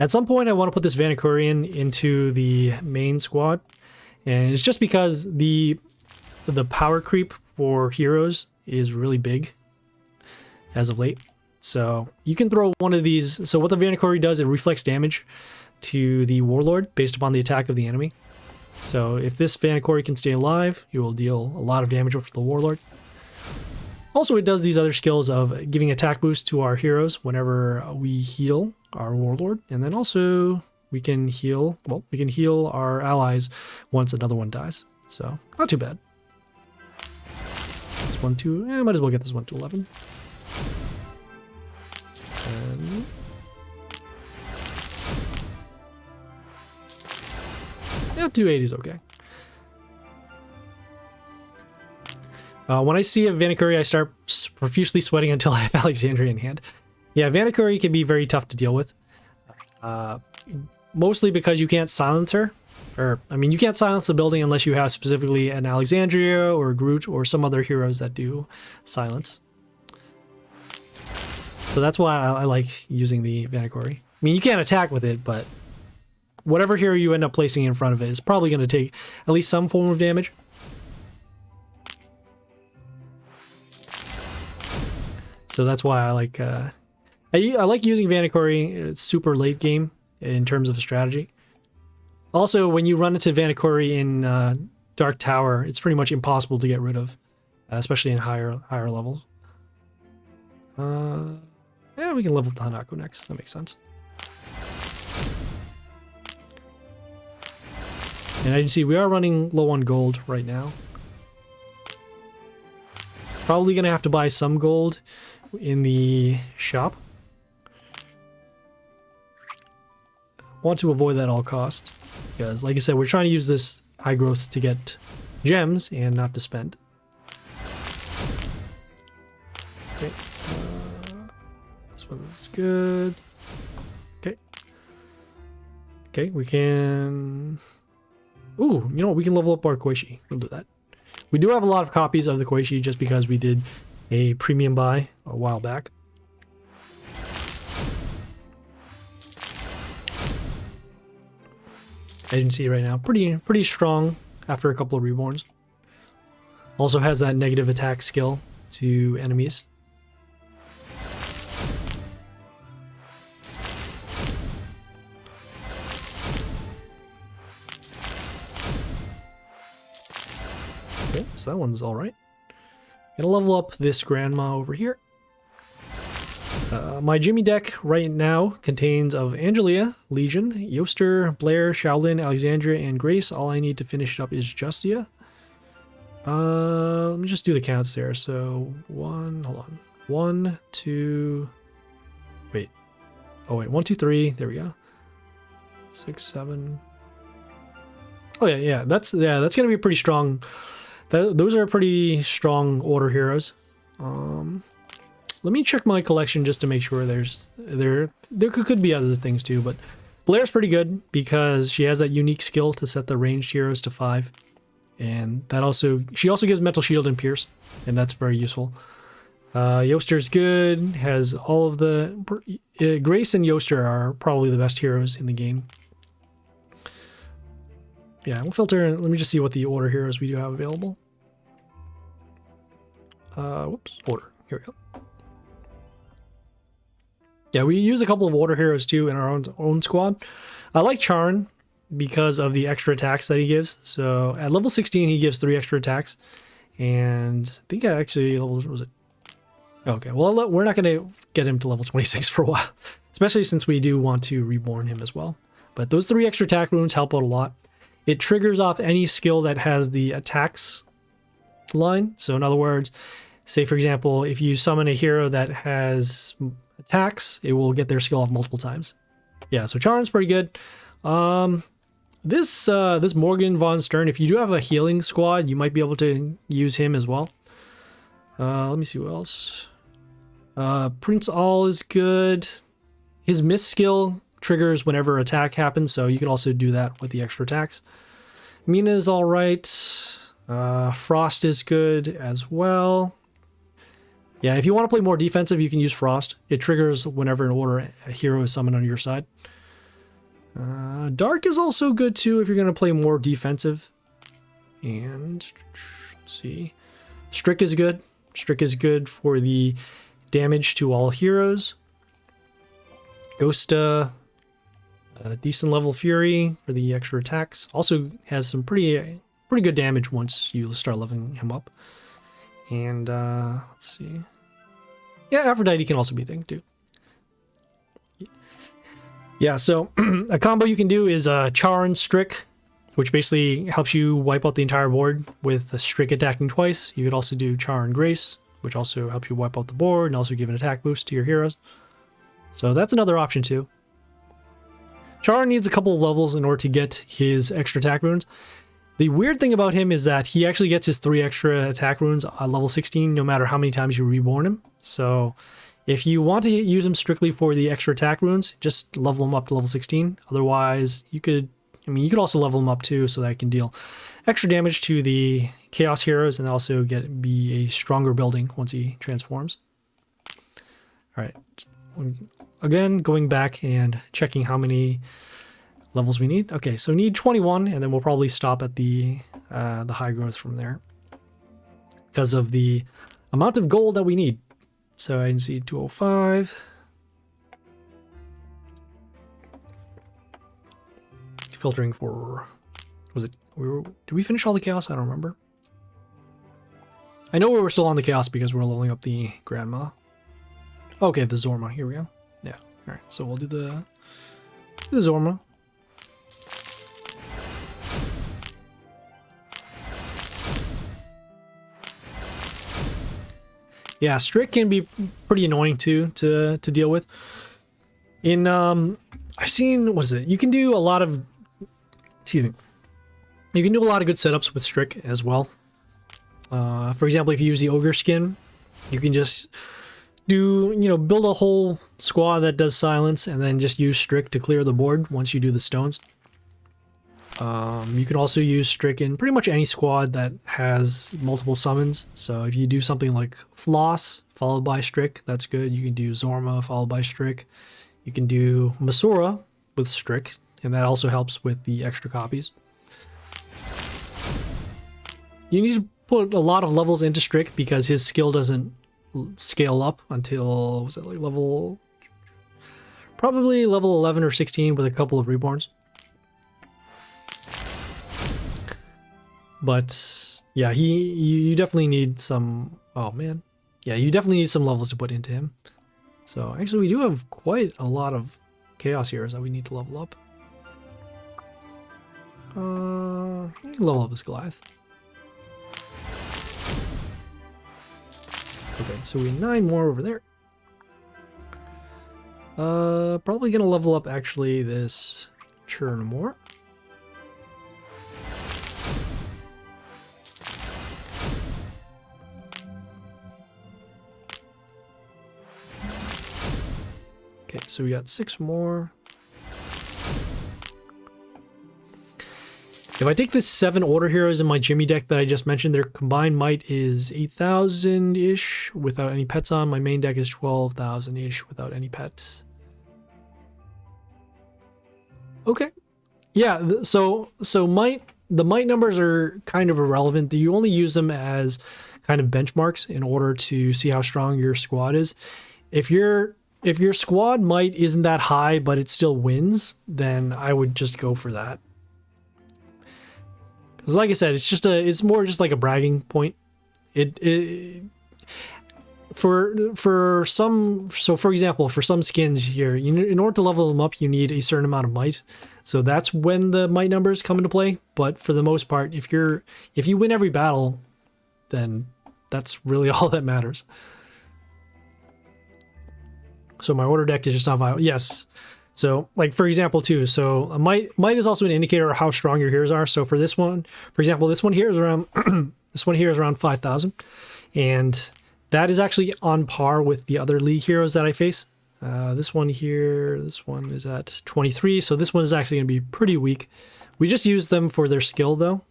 At some point, I want to put this Vanakorian into the main squad, and it's just because the power creep for heroes is really big as of late. So you can throw one of these. So what the Vanakori does, it reflects damage to the Warlord based upon the attack of the enemy. So if this Vanakori can stay alive, you will deal a lot of damage over the Warlord. Also, it does these other skills of giving attack boost to our heroes whenever we heal our Warlord. And then also we can heal, well, we can heal our allies once another one dies. So not too bad. This one to, might as well get this one to 11. And yeah, 280 is okay. When I see a Vanakori, I start profusely sweating until I have Alexandria in hand. Yeah, Vanakori can be very tough to deal with. Mostly because you can't silence her. Or, I mean, you can't silence the building unless you have specifically an Alexandria or a Groot or some other heroes that do silence. So that's why I like using the Vanakori. I mean, you can't attack with it, but whatever hero you end up placing in front of it is probably going to take at least some form of damage. So that's why I like I like using Vanakori. It's super late game in terms of strategy. Also, when you run into Vanakori in Dark Tower, it's pretty much impossible to get rid of, especially in higher levels. Yeah, we can level up Hanako next. That makes sense. And as you can see, we are running low on gold right now. Probably going to have to buy some gold in the shop. Want to avoid that at all costs, because like I said, we're trying to use this high growth to get gems and not to spend. Okay, this one's good. Okay, okay, we can. Ooh, you know what? We can level up our Koishi. We'll do that. We do have a lot of copies of the Koishi just because we did a premium buy a while back. As you can see right now, pretty strong after a couple of reborns. Also has that negative attack skill to enemies. Okay, so that one's all right. Gonna level up this grandma over here. My Jimmy deck right now contains of Angelia, Legion, Yoster, Blair, Shaolin, Alexandria, and Grace. All I need to finish it up is Justia. Let me just do the counts there. So hold on. 1, 2, wait. Oh wait, 1, 2, 3. There we go. 6, 7. Oh yeah. That's gonna be pretty strong. Those are pretty strong order heroes. Let me check my collection just to make sure there could be other things too, but Blair's pretty good because she has that unique skill to set the ranged heroes to 5. And she also gives Mental Shield and Pierce, and that's very useful. Yoster's good, has all of the Grace and Yoster are probably the best heroes in the game. Yeah, we'll filter. Let me just see what the order heroes we do have available. Whoops, order. Here we go. Yeah, we use a couple of water heroes too in our own squad. I like Charn because of the extra attacks that he gives. So at level 16, he gives 3 extra attacks. And I think I actually was it? Okay, well, we're not going to get him to level 26 for a while, especially since we do want to reborn him as well. But those 3 extra attack runes help out a lot. It triggers off any skill that has the attacks line. So in other words, say for example, if you summon a hero that has attacks, it will get their skill off multiple times. Yeah, so Charn's pretty good. This Morgan von Stern, if you do have a healing squad, you might be able to use him as well. Let me see what else. Prince All is good. His miss skill triggers whenever attack happens, so you can also do that with the extra attacks. Mina is all right. Frost is good as well. Yeah, if you want to play more defensive, you can use Frost. It triggers whenever a hero is summoned on your side. Dark is also good too if you're going to play more defensive. And let's see. Strick is good. Strick is good for the damage to all heroes. Ghosta, decent level Fury for the extra attacks. Also has some pretty good damage once you start leveling him up. And let's see. Yeah, Aphrodite can also be a thing too. Yeah, so a combo you can do is Charn Strick, which basically helps you wipe out the entire board with a Strick attacking twice. You could also do Charn Grace, which also helps you wipe out the board and also give an attack boost to your heroes. So that's another option too. Charn needs a couple of levels in order to get his extra attack runes. The weird thing about him is that he actually gets his 3 extra attack runes at level 16 no matter how many times you reborn him. So if you want to use him strictly for the extra attack runes, just level him up to level 16. Otherwise, you could also level him up too so that it can deal extra damage to the Chaos heroes and also be a stronger building once he transforms. All right. Again, going back and checking how many levels we need. Okay, so we need 21, and then we'll probably stop at the high growth from there because of the amount of gold that we need. So I can see 205. Filtering for, did we finish all the chaos? I don't remember. I know we were still on the chaos because we're leveling up the Grandma. Okay, the Zorma, here we go. Yeah, all right, so we'll do the Zorma. Yeah, Strick can be pretty annoying too to deal with. In I've seen, what is it? You can do a lot of, excuse me. You can do a lot of good setups with Strick as well. For example, if you use the Ogre skin, you can just build a whole squad that does silence and then just use Strick to clear the board once you do the stones. You can also use Strick in pretty much any squad that has multiple summons. So if you do something like Floss followed by Strick, that's good. You can do Zorma followed by Strick. You can do Masura with Strick, and that also helps with the extra copies. You need to put a lot of levels into Strick because his skill doesn't scale up until, was it like probably level 11 or 16 with a couple of reborns. But yeah, you definitely need some, oh man. Yeah, you definitely need some levels to put into him. So actually we do have quite a lot of chaos heroes that we need to level up. You can level up this Goliath. Okay, so we have 9 more over there. Probably gonna level up actually this Churn more. Okay, so we got 6 more. If I take the 7 order heroes in my Jimmy deck that I just mentioned, their combined might is 8,000-ish without any pets on. My main deck is 12,000-ish without any pets. Okay. Yeah, so the might numbers are kind of irrelevant. You only use them as kind of benchmarks in order to see how strong your squad is. If you're if your squad might isn't that high, but it still wins, then I would just go for that. Because like I said, it's more just like a bragging point. For some, so for example, for some skins here, in order to level them up, you need a certain amount of might. So that's when the might numbers come into play. But for the most part, if you win every battle, then that's really all that matters. So my order deck is just not viable. Yes. So like for example too, so a might is also an indicator of how strong your heroes are. So for this one, for example, this one here is around this one here is around 5,000, and that is actually on par with the other league heroes that I face. This one here, this one is at 23, so this one is actually going to be pretty weak. We just use them for their skill though.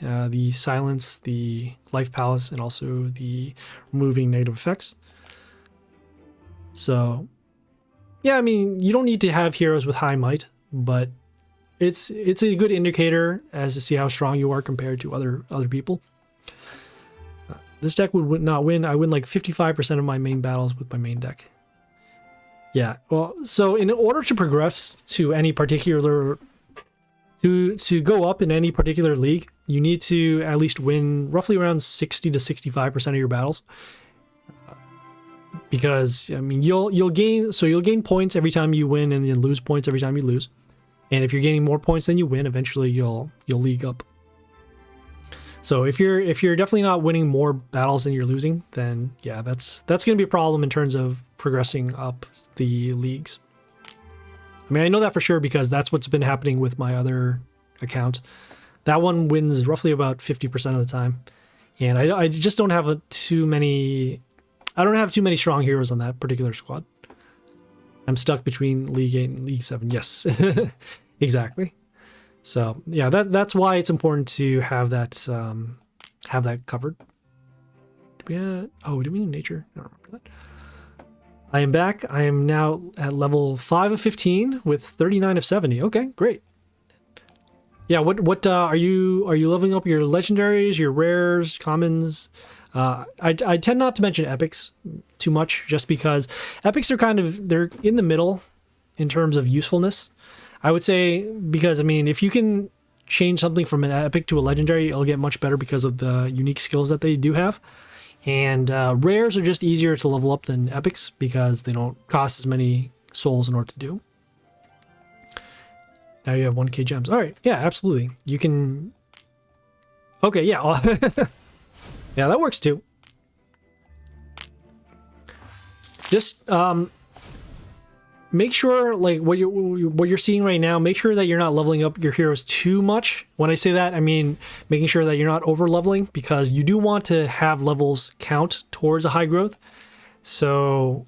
The silence, the life palace, and also the removing negative effects. So yeah, I mean, you don't need to have heroes with high might, but it's a good indicator as to see how strong you are compared to other people. This deck would not win. I win like 55% of my main battles with my main deck. Yeah, well, so in order to progress to any particular, to go up in any particular league, you need to at least win roughly around 60 to 65% of your battles. Because I mean, you'll gain points every time you win, and then lose points every time you lose. And if you're gaining more points than you win, eventually you'll league up. So if you're definitely not winning more battles than you're losing, then yeah, that's going to be a problem in terms of progressing up the leagues. I mean, I know that for sure because that's what's been happening with my other account. That one wins roughly about 50% of the time, and I just don't have too many. I don't have too many strong heroes on that particular squad. I'm stuck between League 8 and League 7. Yes, exactly. So yeah, that's why it's important to have that covered. Oh, do we need nature? I don't remember that. I am back. I am now at level 5 of 15 with 39 of 70. Okay, great. Yeah, what are you leveling up your legendaries, your rares, commons? I tend not to mention epics too much, just because epics are they're in the middle in terms of usefulness. I would say, because I mean, if you can change something from an epic to a legendary, it'll get much better because of the unique skills that they do have. And rares are just easier to level up than epics because they don't cost as many souls in order to do. Now you have 1k gems. All right, yeah, absolutely. You can. Okay, yeah. Yeah, that works too. Just make sure, like what you're seeing right now, make sure that you're not leveling up your heroes too much. When I say that, I mean making sure that you're not over leveling, because you do want to have levels count towards a high growth. So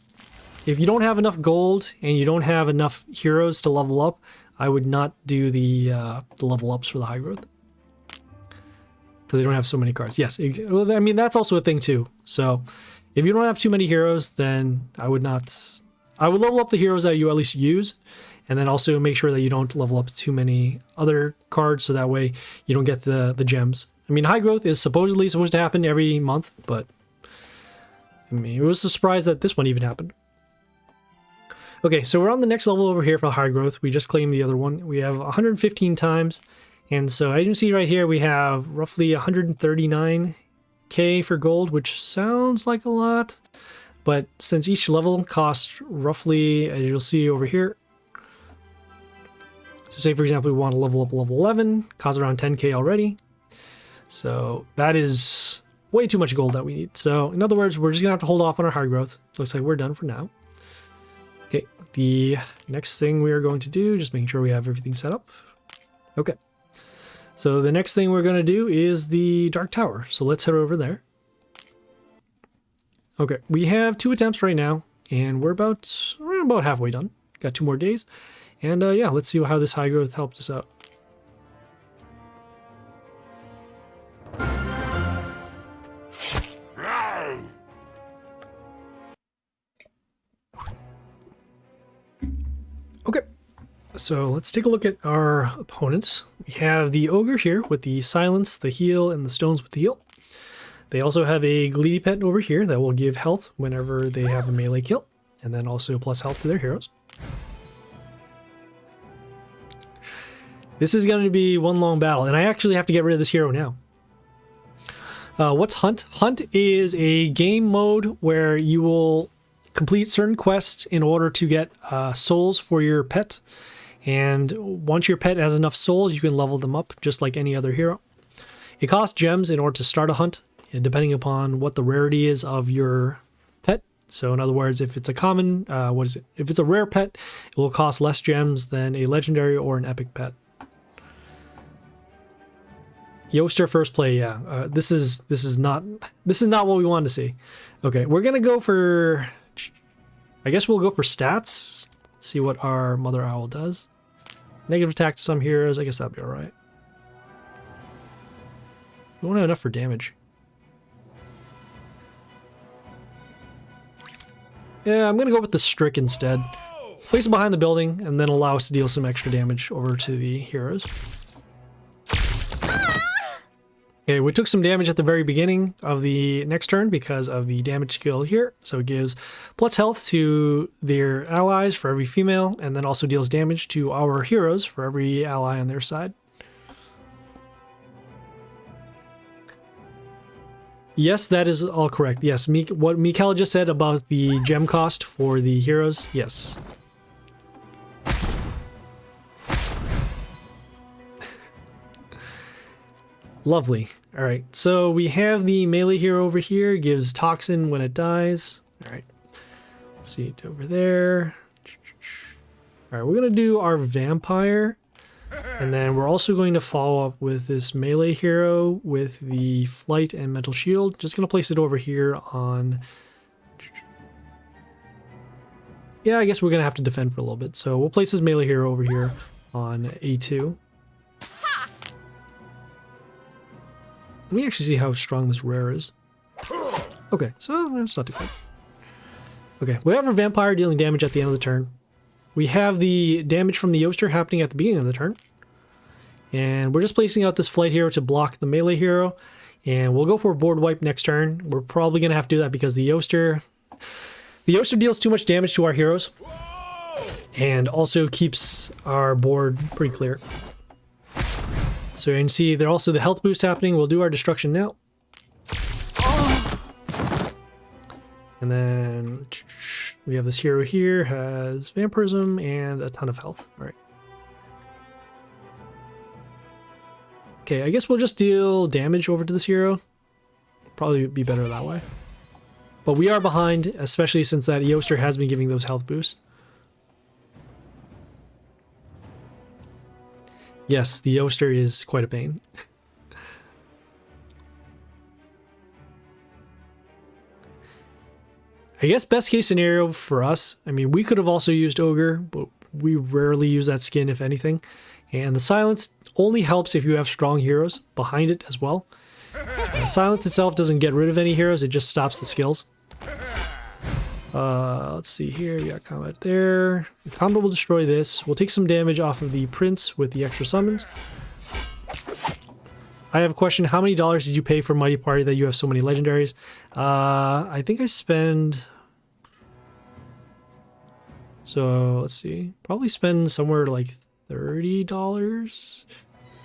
if you don't have enough gold and you don't have enough heroes to level up, I would not do the level ups for the high growth. So they don't have so many cards. Yes, well, I mean, that's also a thing too. So if you don't have too many heroes, then I would level up the heroes that you at least use, and then also make sure that you don't level up too many other cards, so that way you don't get the gems. I mean, high growth is supposedly supposed to happen every month, but I mean, it was a surprise that this one even happened. Okay, so we're on the next level over here for high growth. We just claimed the other one. We have 115 times. And so as you can see right here, we have roughly 139k for gold, which sounds like a lot. But since each level costs roughly, as you'll see over here, so say for example, we want to level up level 11, costs around 10k already. So that is way too much gold that we need. So in other words, we're just gonna have to hold off on our high growth. Looks like we're done for now. Okay, the next thing we are going to do, just making sure we have everything set up. Okay. So the next thing we're going to do is the Dark Tower. So let's head over there. Okay, we have 2 attempts right now, and we're about halfway done. Got 2 more days. And yeah, let's see how this high growth helped us out. Okay. So let's take a look at our opponents. We have the Ogre here with the Silence, the Heal, and the Stones with the Heal. They also have a Gleedy Pet over here that will give health whenever they have a melee kill. and then also plus health to their heroes. This is going to be one long battle, and I actually have to get rid of this hero now. What's Hunt? Hunt is a game mode where you will complete certain quests in order to get souls for your pet. And once your pet has enough souls, you can level them up just like any other hero. It costs gems in order to start a hunt, depending upon what the rarity is of your pet. So in other words, if it's a common, If it's a rare pet, it will cost less gems than a legendary or an epic pet. Yoster first play, yeah. This is not what we wanted to see. Okay, we're gonna go for. I guess we'll go for stats. Let's see what our Mother Owl does. Negative attack to some heroes. I guess that'd be all right. We won't have enough for damage. Yeah, I'm gonna go with the Strick instead. Place it behind the building, and then allow us to deal some extra damage over to the heroes. Okay, we took some damage at the very beginning of the next turn because of the damage skill here. So it gives plus health to their allies for every female, and then also deals damage to our heroes for every ally on their side. Yes, that is all correct. Yes, what Mikael just said about the gem cost for the heroes, yes. Lovely. All right, so we have the melee hero over here, gives toxin when it dies. All right, let's see it over there. All right, we're gonna do our vampire, and then we're also going to follow up with this melee hero with the flight and mental shield. Just gonna place it over here on. Yeah, I guess we're gonna have to defend for a little bit, so we'll place this melee hero over here on A2. Let me actually see how strong this rare is. Okay, so it's not too bad. Okay, we have our vampire dealing damage at the end of the turn. We have the damage from the Yoster happening at the beginning of the turn. And we're just placing out this flight hero to block the melee hero. And we'll go for a board wipe next turn. We're probably going to have to do that because the Yoster deals too much damage to our heroes. And also keeps our board pretty clear. So you can see there's also the health boost happening. We'll do our destruction now. And then we have this hero here, has vampirism and a ton of health. All right. Okay, I guess we'll just deal damage over to this hero. Probably be better that way. But we are behind, especially since that Yoster has been giving those health boosts. Yes, the Yoster is quite a pain. I guess best case scenario for us, I mean, we could have also used Ogre, but we rarely use that skin, if anything. And the silence only helps if you have strong heroes behind it as well. Silence itself doesn't get rid of any heroes, it just stops the skills. Let's see here, we got combat there. Combat will destroy this. We'll take some damage off of the Prince with the extra summons. I have a question. How many dollars did you pay for Mighty Party that you have so many legendaries? I think I spend... So, let's see. Probably spend somewhere like $30.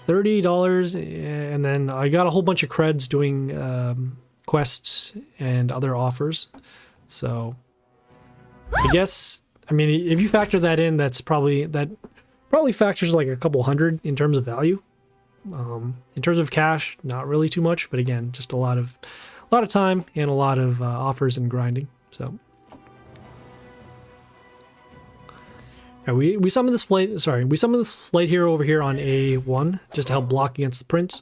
$30, and then I got a whole bunch of creds doing quests and other offers. So, I guess, I mean, if you factor that in, that probably factors like a couple hundred in terms of value. In terms of cash, not really too much, but again, just a lot of time and a lot of offers and grinding. So, we summon this flight. Sorry, we summon this flight hero over here on A1 just to help block against the Prince.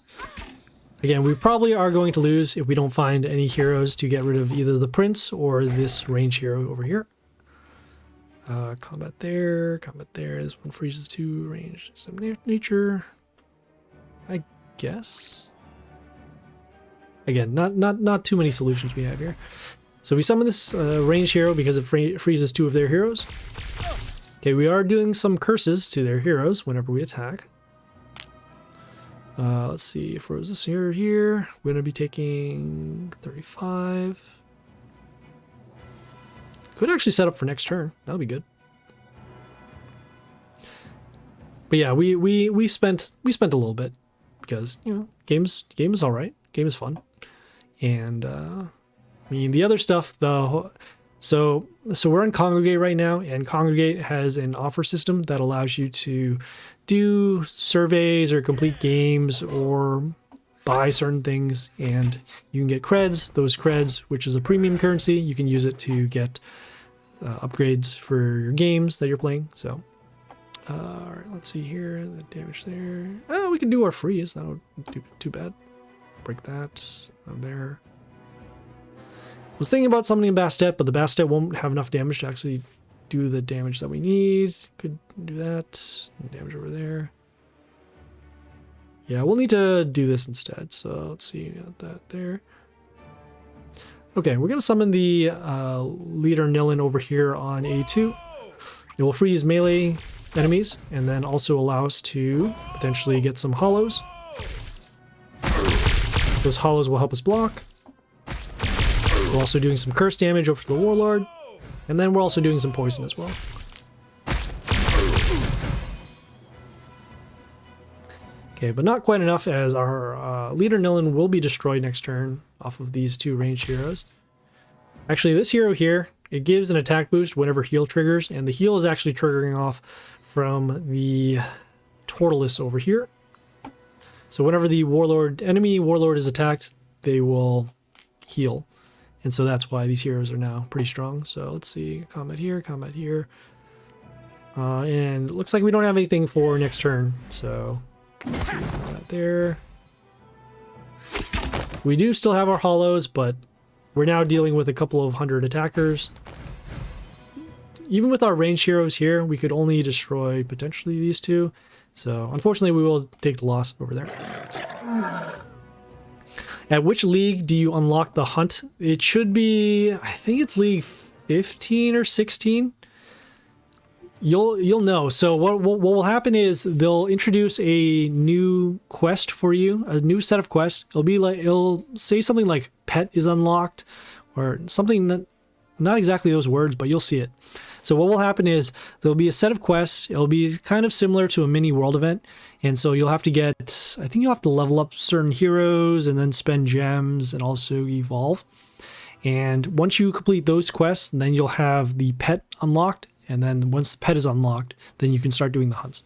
Again, we probably are going to lose if we don't find any heroes to get rid of either the Prince or this range hero over here. Combat there. This one freezes 2 range. Some nature. I guess. Again, not too many solutions we have here. So we summon this range hero because it freezes 2 of their heroes. Okay, we are doing some curses to their heroes whenever we attack. Let's see, froze this hero here. We're going to be taking 35. Could actually set up for next turn. That'll be good. But yeah, we spent a little bit because, you know, game is all right. Game is fun. And I mean, the other stuff, so we're on Congregate right now, and Congregate has an offer system that allows you to do surveys or complete games or buy certain things, and you can get creds. Those creds, which is a premium currency, you can use it to get upgrades for your games that you're playing. So all right, let's see here, the damage there. Oh, we can do our freeze. That would do too bad. Break that there. I was thinking about summoning Bastet, but the Bastet won't have enough damage to actually do the damage that we need. Could do that. Damage over there. Yeah, we'll need to do this instead. So let's see, got that there. Okay, we're gonna summon the leader Nilin over here on A2. It will freeze melee enemies and then also allow us to potentially get some hollows. Those hollows will help us block. We're also doing some curse damage over to the Warlord, and then we're also doing some poison as well. Okay, but not quite enough, as our leader Nilin will be destroyed next turn off of these two ranged heroes. Actually, this hero here, it gives an attack boost whenever heal triggers, and the heal is actually triggering off from the Tortoise over here. So whenever the enemy Warlord is attacked, they will heal. And so that's why these heroes are now pretty strong. So let's see, combat here, combat here. And it looks like we don't have anything for next turn. So let's see, combat there. We do still have our hollows, but we're now dealing with a couple of 100 attackers. Even with our ranged heroes here, we could only destroy potentially these two. So unfortunately, we will take the loss over there. At which league do you unlock the hunt? It should be, I think it's league 15 or 16. You'll know. So what will happen is they'll introduce a new quest for you, a new set of quests. It'll say something like pet is unlocked or something, not exactly those words, but you'll see it. So what will happen is there'll be a set of quests. It'll be kind of similar to a mini world event. And so you'll have to I think you'll have to level up certain heroes and then spend gems and also evolve. And once you complete those quests, then you'll have the pet unlocked. And then once the pet is unlocked, then you can start doing the hunts.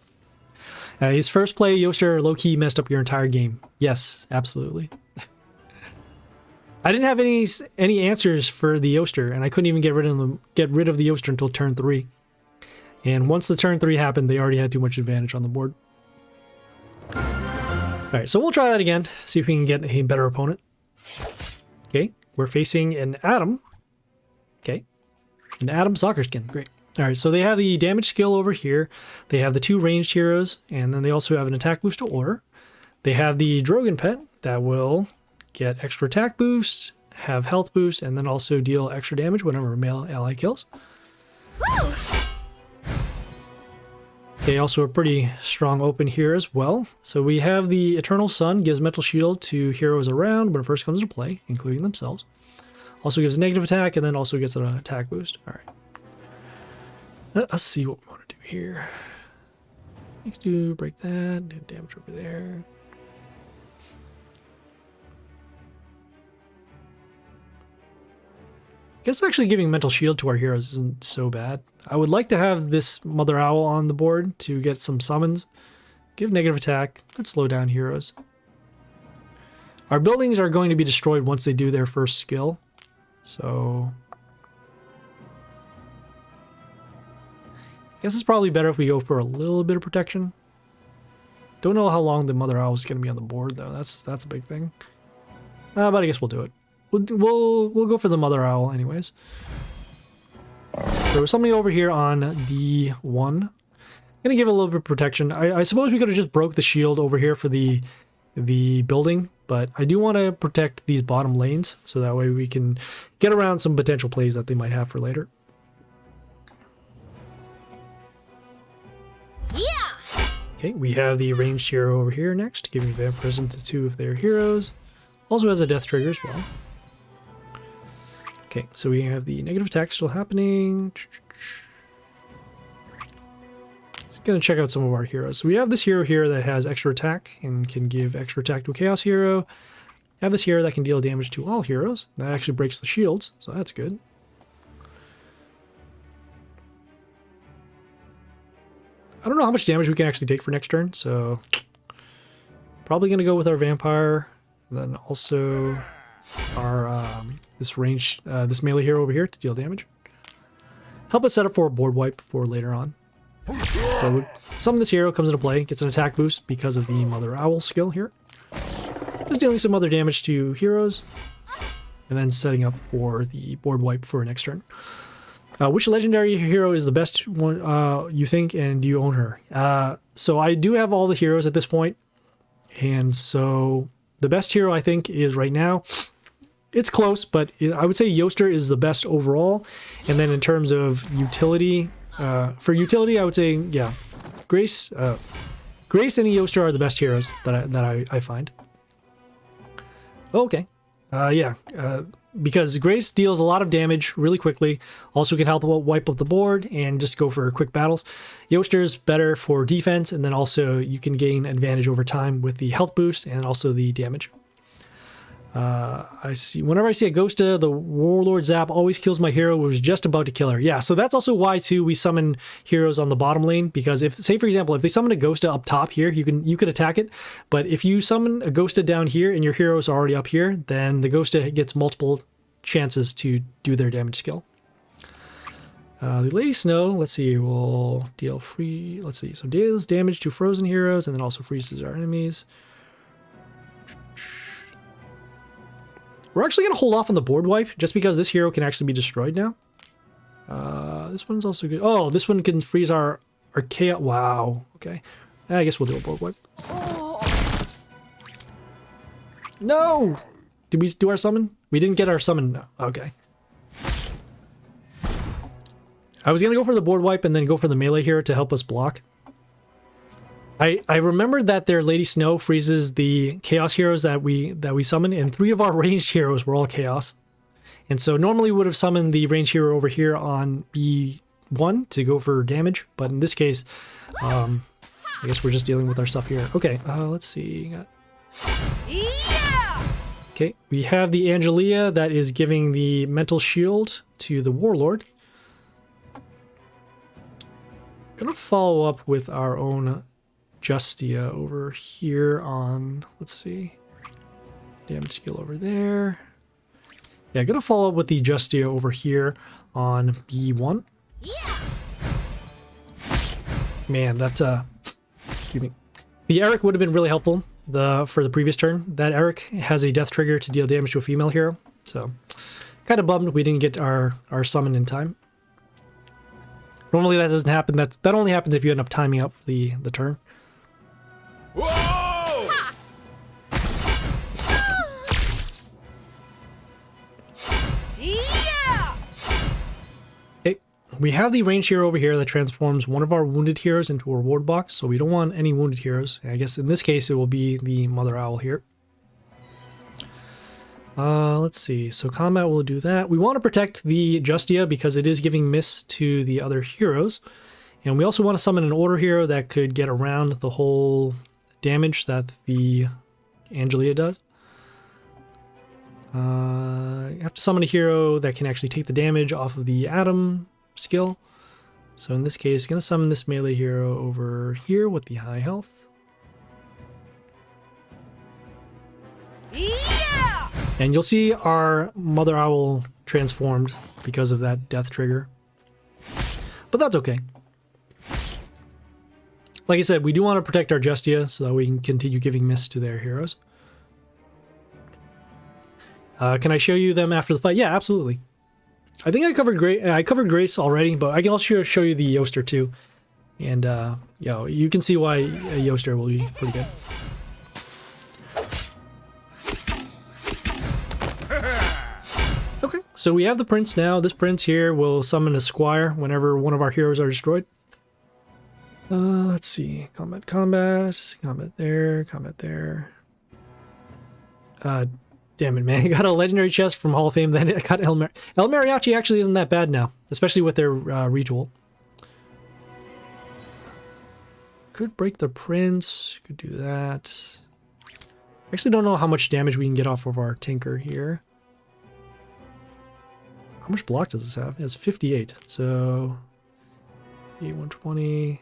His first play, Yoster low-key messed up your entire game. Yes, absolutely. I didn't have any answers for the Yoster, and I couldn't even get rid of the Yoster until turn 3. And once the turn 3 happened, they already had too much advantage on the board. Alright, so we'll try that again, see if we can get a better opponent. Okay, we're facing an Adam. Okay, an Adam soccer skin, great. Alright, so they have the damage skill over here. They have the 2 ranged heroes, and then they also have an attack boost to order. They have the Drogon pet that will get extra attack boost, have health boost, and then also deal extra damage whenever a male ally kills. Woo! Okay, also a pretty strong open here as well. So we have the Eternal Sun, gives mental shield to heroes around when it first comes into play, including themselves. Also gives negative attack, and then also gets an attack boost. Alright. Let's see what we want to do here. We can do break that, do damage over there. I guess actually giving mental shield to our heroes isn't so bad. I would like to have this Mother Owl on the board to get some summons. Give negative attack, could slow down heroes. Our buildings are going to be destroyed once they do their first skill. So I guess it's probably better if we go for a little bit of protection. Don't know how long the Mother Owl is going to be on the board though. That's a big thing. But I guess we'll do it. We'll go for the Mother Owl anyways. So something over here on D1. Gonna give it a little bit of protection. I suppose we could have just broke the shield over here for the building, but I do want to protect these bottom lanes so that way we can get around some potential plays that they might have for later. Yeah. Okay, we have the ranged hero over here next, giving vampirism to 2 of their heroes. Also has a death trigger as well. Okay, so we have the negative attack still happening. Just gonna check out some of our heroes. So we have this hero here that has extra attack and can give extra attack to a chaos hero. I have this hero that can deal damage to all heroes. That actually breaks the shields, so that's good. I don't know how much damage we can actually take for next turn, so probably gonna go with our vampire. Then also our this melee hero over here to deal damage. Help us set up for a board wipe for later on. So some of this hero comes into play, gets an attack boost because of the Mother Owl skill here. Just dealing some other damage to heroes, and then setting up for the board wipe for next turn. Which legendary hero is the best one you think, and do you own her? So I do have all the heroes at this point, and so the best hero I think is right now, it's close, but I would say Yoster is the best overall. And then in terms of utility, for utility, I would say, yeah, Grace and Yoster are the best heroes that I find. Okay, yeah, because Grace deals a lot of damage really quickly, also can help wipe up the board and just go for quick battles. Yoster's better for defense, and then also you can gain advantage over time with the health boost and also the damage. I see. Whenever I see a Ghosta, the Warlord Zap always kills my hero who was just about to kill her. Yeah, so that's also why too we summon heroes on the bottom lane, because if, say for example, if they summon a Ghosta up top here, you could attack it. But if you summon a Ghosta down here and your heroes are already up here, then the Ghosta gets multiple chances to do their damage skill. The Lady Snow, let's see, will deal free. Let's see, so deals damage to frozen heroes and then also freezes our enemies. We're actually going to hold off on the board wipe, just because this hero can actually be destroyed now. This one's also good. Oh, this one can freeze our chaos. Wow. Okay. I guess we'll do a board wipe. No! Did we do our summon? We didn't get our summon. No. Okay. I was going to go for the board wipe and then go for the melee hero to help us block. I remember that their Lady Snow freezes the chaos heroes that we summon, and 3 of our ranged heroes were all chaos. And so normally we would have summoned the ranged hero over here on B1 to go for damage, but in this case, I guess we're just dealing with our stuff here. Okay, let's see. Okay, we have the Angelia that is giving the mental shield to the Warlord. Gonna follow up with our own Justia over here on, let's see, damage skill over there. Yeah, gonna follow up with the Justia over here on B1. Man, that excuse me. The Eric would have been really helpful for the previous turn. That Eric has a death trigger to deal damage to a female hero, so kind of bummed we didn't get our summon in time. Normally that doesn't happen. That only happens if you end up timing up the turn. Whoa! Yeah! Okay, we have the ranged hero over here that transforms one of our wounded heroes into a reward box, so we don't want any wounded heroes. I guess in this case it will be the Mother Owl here. Let's see, so combat will do that. We want to protect the Justia because it is giving miss to the other heroes. And we also want to summon an order hero that could get around the whole damage that the Angelia does. You have to summon a hero that can actually take the damage off of the Atom skill. So in this case, going to summon this melee hero over here with the high health. Yeah! And you'll see our Mother Owl transformed because of that death trigger. But that's okay. Like I said, we do want to protect our Justia so that we can continue giving miss to their heroes. Can I show you them after the fight? Yeah, absolutely. I think I covered Grace already, but I can also show you the Yoster too. And you can see why a Yoster will be pretty good. Okay, so we have the Prince now. This Prince here will summon a Squire whenever one of our heroes are destroyed. Let's see. Combat there. Damn it, man. I got a legendary chest from Hall of Fame, then I got El Mariachi actually isn't that bad now, especially with their retool. Could break the prince. Could do that. I actually don't know how much damage we can get off of our Tinker here. How much block does this have? It has 58. So 120.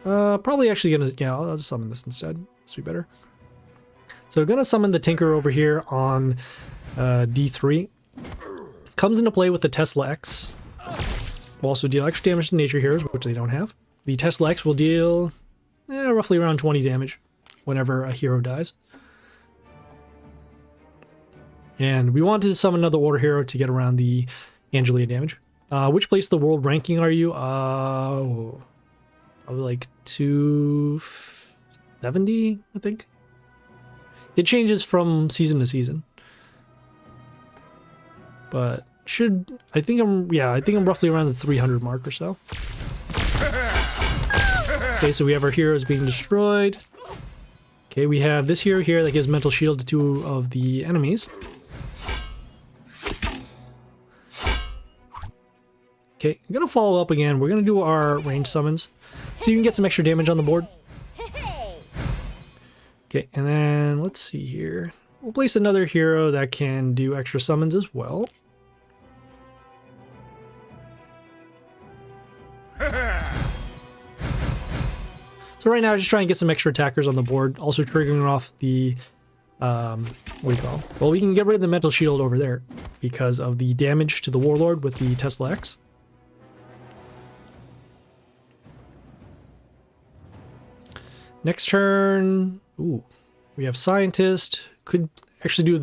Probably actually gonna, yeah, I'll just summon this instead. This will be better. So we're gonna summon the Tinker over here on D3. Comes into play with the Tesla X. Will also deal extra damage to nature heroes, which they don't have. The Tesla X will deal roughly around 20 damage whenever a hero dies. And we wanted to summon another order hero to get around the Angelia damage. Which place the world ranking are you? Probably like 270, I think. It changes from season to season. But I think I'm roughly around the 300 mark or so. Okay, so we have our heroes being destroyed. Okay, we have this hero here that gives mental shield to 2 of the enemies. Okay, I'm gonna follow up again. We're gonna do our range summons. So you can get some extra damage on the board. Okay, and then let's see here. We'll place another hero that can do extra summons as well. So right now, just trying to get some extra attackers on the board, also triggering off the, what do you call it? Well, we can get rid of the mental shield over there because of the damage to the Warlord with the Tesla X. Next turn, ooh, we have Scientist. Could actually do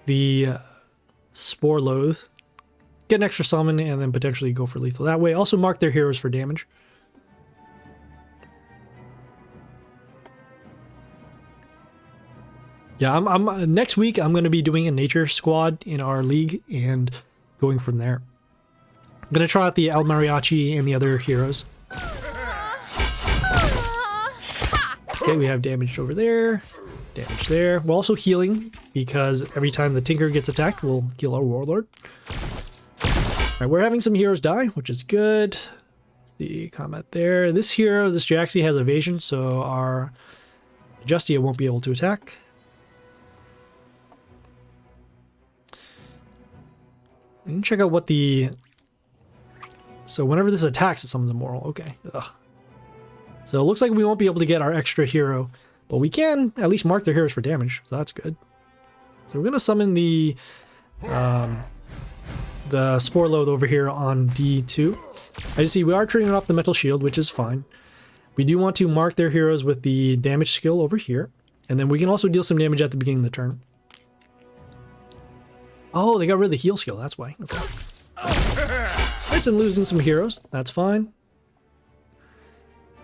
the Spore Loathe. Get an extra summon and then potentially go for lethal that way. Also mark their heroes for damage. Yeah, next week I'm going to be doing a nature squad in our league and going from there. I'm going to try out the El Mariachi and the other heroes. Okay, we have damage over there, damage there. We're also healing because every time the Tinker gets attacked, we'll heal our Warlord. Alright, we're having some heroes die, which is good. Let's see, combat there. This hero, this Jaxie has evasion, so our Justia won't be able to attack. And check out what the... So whenever this attacks, it summons a Moral. Okay. Ugh. So it looks like we won't be able to get our extra hero, but we can at least mark their heroes for damage, so that's good. So we're going to summon the Spore Load over here on D2. I just see we are triggering off the Metal Shield, which is fine. We do want to mark their heroes with the damage skill over here, and then we can also deal some damage at the beginning of the turn. Oh, they got rid of the heal skill, that's why. Okay. Nice, and losing some heroes, that's fine.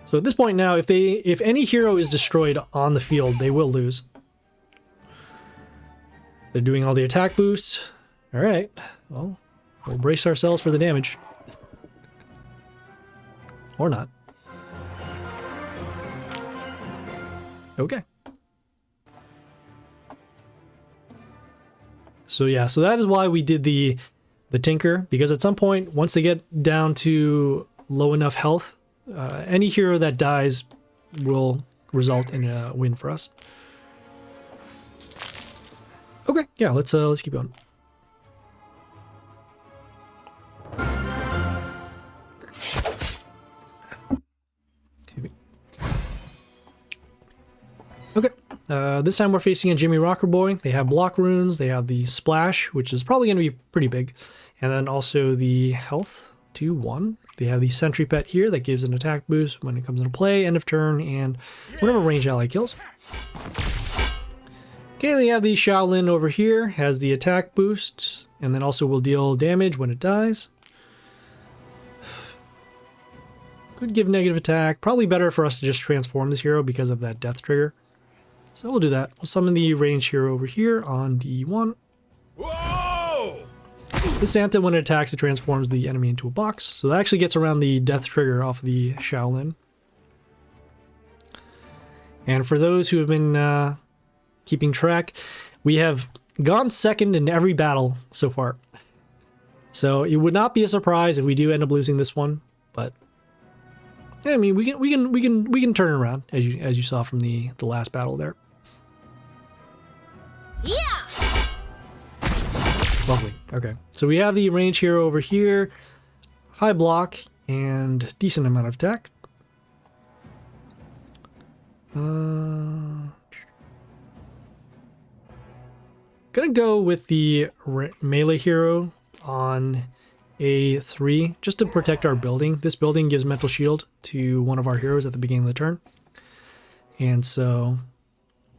So at this point now, if any hero is destroyed on the field, they will lose. They're doing all the attack boosts. Alright, well, we'll brace ourselves for the damage. Or not. Okay. So yeah, so that is why we did the Tinker, because at some point, once they get down to low enough health, any hero that dies will result in a win for us. Okay, yeah, let's keep going. Okay, this time we're facing a Jimmy Rocker Boy. They have block runes, they have the splash, which is probably going to be pretty big, and then also the health to 1. They have the Sentry Pet here that gives an attack boost when it comes into play, end of turn, and whenever ranged ally kills. Okay, they have the Shaolin over here, has the attack boost, and then also will deal damage when it dies. Could give negative attack. Probably better for us to just transform this hero because of that death trigger. So we'll do that. We'll summon the ranged hero over here on D1. Whoa! The Santa, when it attacks, it transforms the enemy into a box. So that actually gets around the death trigger off the Shaolin. And for those who have been keeping track, we have gone second in every battle so far. So it would not be a surprise if we do end up losing this one, but I mean we can turn it around as you saw from the last battle there. Yeah. Lovely. Okay, so we have the range hero over here, high block and decent amount of attack. Gonna go with the melee hero on A3 just to protect our building. This building gives mental shield to one of our heroes at the beginning of the turn. And so,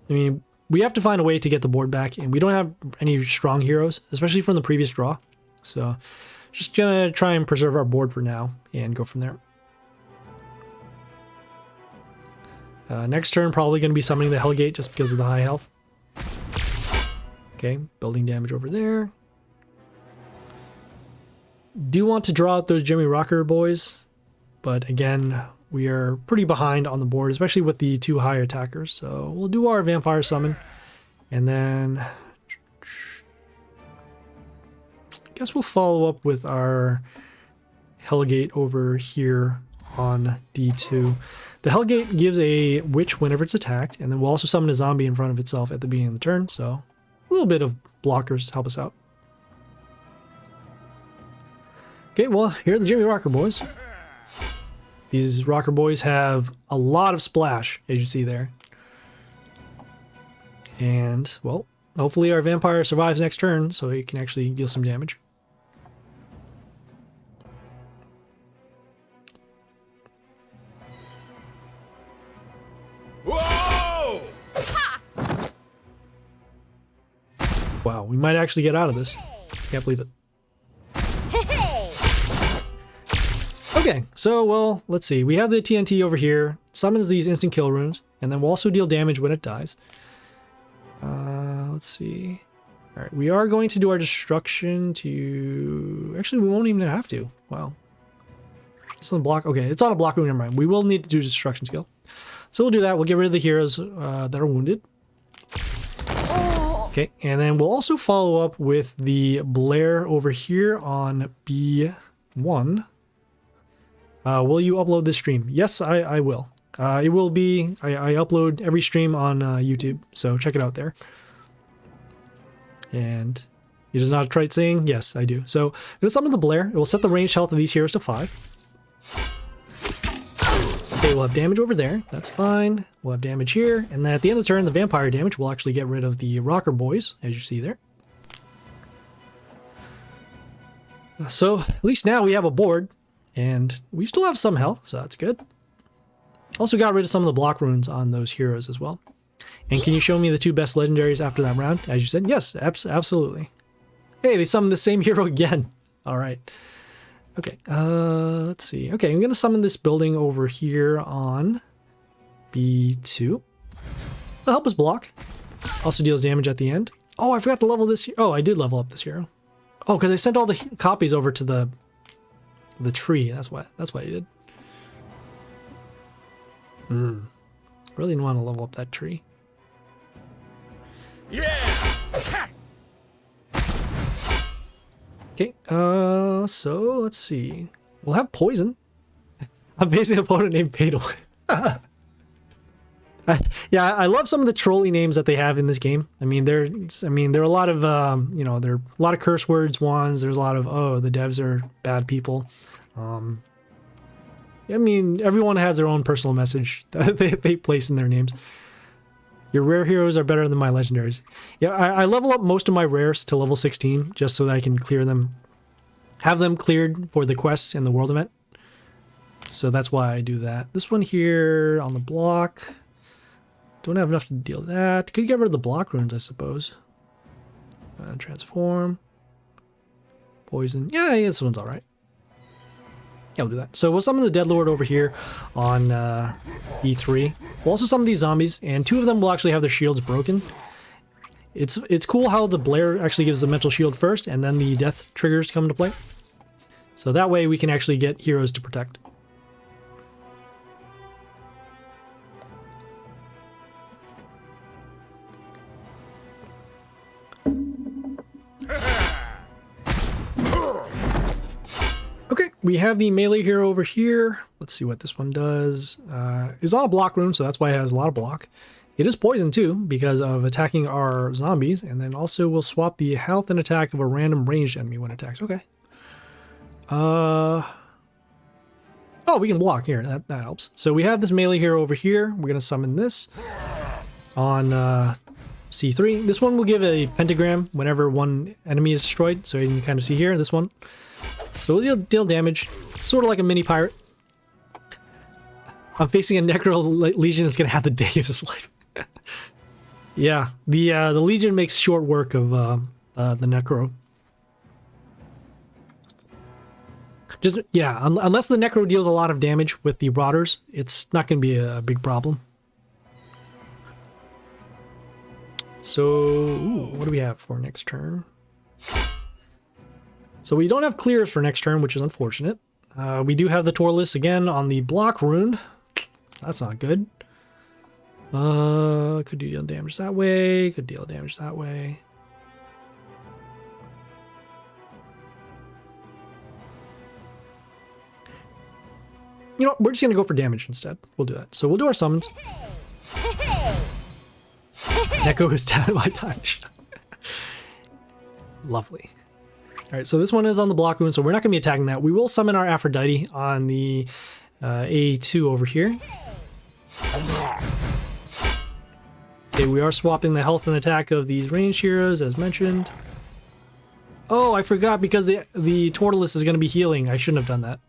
I mean, we have to find a way to get the board back, and we don't have any strong heroes, especially from the previous draw. So, just gonna try and preserve our board for now and go from there. Next turn, probably gonna be summoning the Hellgate just because of the high health. Okay, building damage over there. Do want to draw out those Jimmy Rocker boys, but again, we are pretty behind on the board, especially with the 2 high attackers. So we'll do our vampire summon, and then I guess we'll follow up with our Hellgate over here on D2. The Hellgate gives a witch whenever it's attacked, and then we'll also summon a zombie in front of itself at the beginning of the turn, so a little bit of blockers help us out. Okay, well, here are the Jimmy Rocker boys. These Rocker boys have a lot of splash, as you see there. And, well, hopefully our vampire survives next turn, so he can actually deal some damage. Whoa! Wow, we might actually get out of this. Can't believe it. Okay, so, well, let's see. We have the TNT over here. Summons these instant kill runes, and then we'll also deal damage when it dies. Let's see. Alright, we are going to do our destruction to... Actually, we won't even have to. Wow. It's on the block. Okay, it's on a block rune, never mind. We will need to do destruction skill. So we'll do that. We'll get rid of the heroes that are wounded. Okay, and then we'll also follow up with the Blair over here on B1. Will you upload this stream? Yes, I will. It will be... I upload every stream on YouTube, so check it out there. And it is not a trite saying? Yes, I do. So, I'm going to summon the Blair. It will set the range health of these heroes to 5. Okay, we'll have damage over there. That's fine. We'll have damage here. And then at the end of the turn, the vampire damage will actually get rid of the Rocker boys, as you see there. So, at least now we have a board. And we still have some health, so that's good. Also got rid of some of the block runes on those heroes as well. And can you show me the 2 best legendaries after that round? As you said, yes, absolutely. Hey, they summoned the same hero again. All right. Okay, let's see. Okay, I'm going to summon this building over here on B2. It'll help us block. Also deals damage at the end. Oh, I forgot to level this. Oh, I did level up this hero. Oh, because I sent all the copies over to the tree. That's why he did. Really didn't want to level up that tree. Yeah! Okay, so let's see. We'll have poison. A basic opponent named Padel. Yeah, I love some of the trolly names that they have in this game. I mean, there are a lot of there are a lot of curse words ones. There's a lot of the devs are bad people. I mean, everyone has their own personal message that they place in their names. Your rare heroes are better than my legendaries. Yeah, I level up most of my rares to level 16 just so that I can clear them, have them cleared for the quest and the world event. So that's why I do that. This one here on the block. Don't have enough to deal with that. Could get rid of the block runes, I suppose. Transform. Poison. Yeah, this one's alright. Yeah, I'll do that. So we'll summon the Dead Lord over here on E3. We'll also summon these zombies, and 2 of them will actually have their shields broken. It's cool how the Blair actually gives the mental shield first, and then the death triggers come into play. So that way we can actually get heroes to protect. we have the melee hero over here. Let's see what this one does. It's on a block rune, so that's why it has a lot of block. It is poison too, because of attacking our zombies, and then also we'll swap the health and attack of a random ranged enemy when attacks. Okay. Oh, we can block here. That helps. So we have this melee hero over here. We're gonna summon this on C3. This one will give a pentagram whenever one enemy is destroyed. So you can kind of see here, this one. So we'll deal damage. It's sort of like a mini pirate. I'm facing a Necro Legion that's gonna have the day of his life. Yeah, the Legion makes short work of the Necro. Just, yeah, unless the Necro deals a lot of damage with the Marauders, it's not going to be a big problem. So, ooh, what do we have for next turn? So we don't have clears for next turn, which is unfortunate. We do have the Torless again on the block rune. That's not good. Could deal damage that way, could deal damage that way. You know what? We're just going to go for damage instead. We'll do that. So we'll do our summons. Neko is down by time. Lovely. Alright, so this one is on the block rune, so we're not going to be attacking that. We will summon our Aphrodite on the A2 over here. Okay, we are swapping the health and attack of these ranged heroes, as mentioned. Oh, I forgot, because the Tortoise is going to be healing. I shouldn't have done that.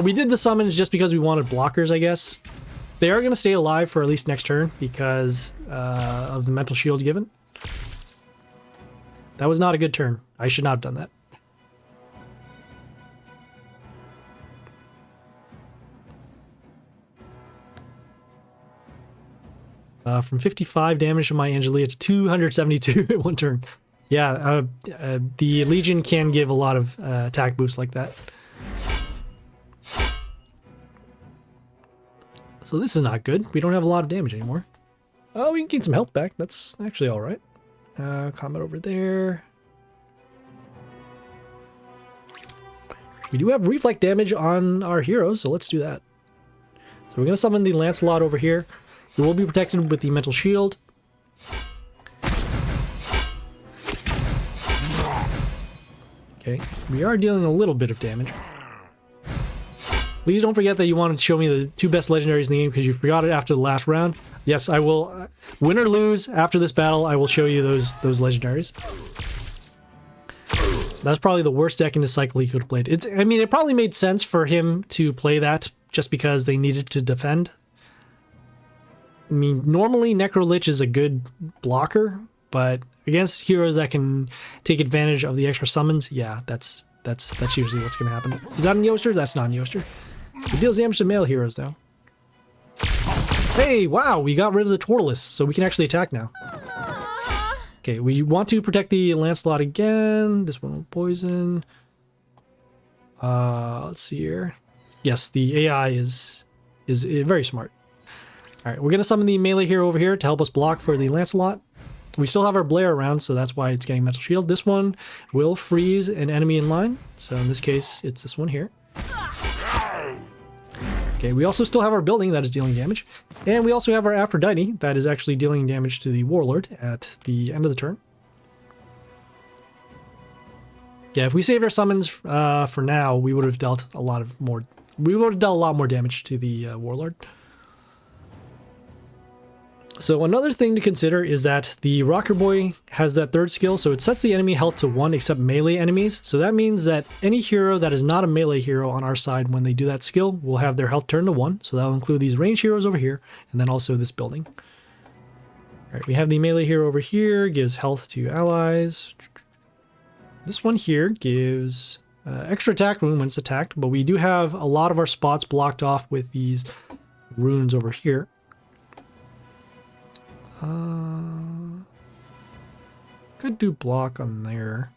We did the summons just because we wanted blockers, I guess. They are going to stay alive for at least next turn because of the mental shield given. That was not a good turn. I should not have done that. From 55 damage to my Angelia to 272 at one turn. Yeah, the Legion can give a lot of attack boosts like that. So this is not good. We don't have a lot of damage anymore. Oh, we can gain some health back. That's actually all right. Comet over there. We do have reflect damage on our heroes, so let's do that. So we're going to summon the Lancelot over here. He will be protected with the mental shield. Okay, we are dealing a little bit of damage. Please don't forget that you wanted to show me the two best legendaries in the game because you forgot it after the last round. Yes, I will. Win or lose, after this battle, I will show you those legendaries. That's probably the worst deck in this cycle he could have played. I mean, it probably made sense for him to play that just because they needed to defend. I mean, normally Necrolich is a good blocker, but against heroes that can take advantage of the extra summons, yeah, that's usually what's going to happen. Is that a Yoster? That's not a Yoster. It deals damage to male heroes, though. Hey, wow, we got rid of the Tortoise, so we can actually attack now. Okay, we want to protect the Lancelot again. This one will poison. Let's see here. Yes, the AI is very smart. Alright, we're going to summon the melee hero over here to help us block for the Lancelot. We still have our Blair around, so that's why it's getting mental shield. This one will freeze an enemy in line. So in this case, it's this one here. Okay, we also still have our building that is dealing damage. And we also have our Aphrodite that is actually dealing damage to the Warlord at the end of the turn. Yeah, if we saved our summons for now, we would have dealt a lot more damage to the Warlord. So another thing to consider is that the Rocker Boy has that third skill, so it sets the enemy health to 1 except melee enemies. So that means that any hero that is not a melee hero on our side when they do that skill will have their health turned to 1. So that'll include these ranged heroes over here, and then also this building. Alright, we have the melee hero over here, gives health to allies. This one here gives extra attack rune when it's attacked, but we do have a lot of our spots blocked off with these runes over here. Could do block on there.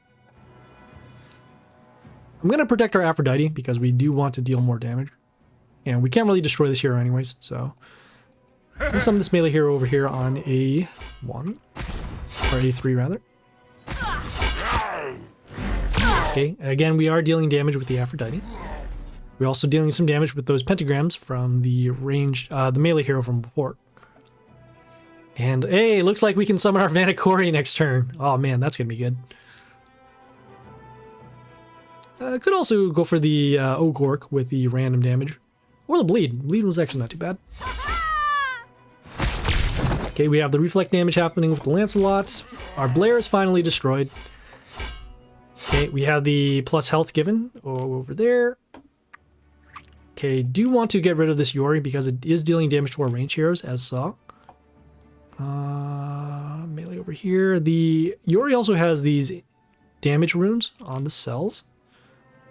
I'm going to protect our Aphrodite because we do want to deal more damage. And we can't really destroy this hero anyways, so... Let's summon this melee hero over here on A1. Or A3 rather. Okay, again, we are dealing damage with the Aphrodite. We're also dealing some damage with those pentagrams from the the melee hero from before. And hey, looks like we can summon our Vanakori next turn. Oh man, that's gonna be good. Could also go for the Ogork with the random damage. Or the Bleed. Bleed was actually not too bad. Okay, we have the reflect damage happening with the Lancelot. Our Blair is finally destroyed. Okay, we have the plus health given over there. Okay, do want to get rid of this Yori because it is dealing damage to our range heroes, as saw. Melee over here. The Yori also has these damage runes on the cells.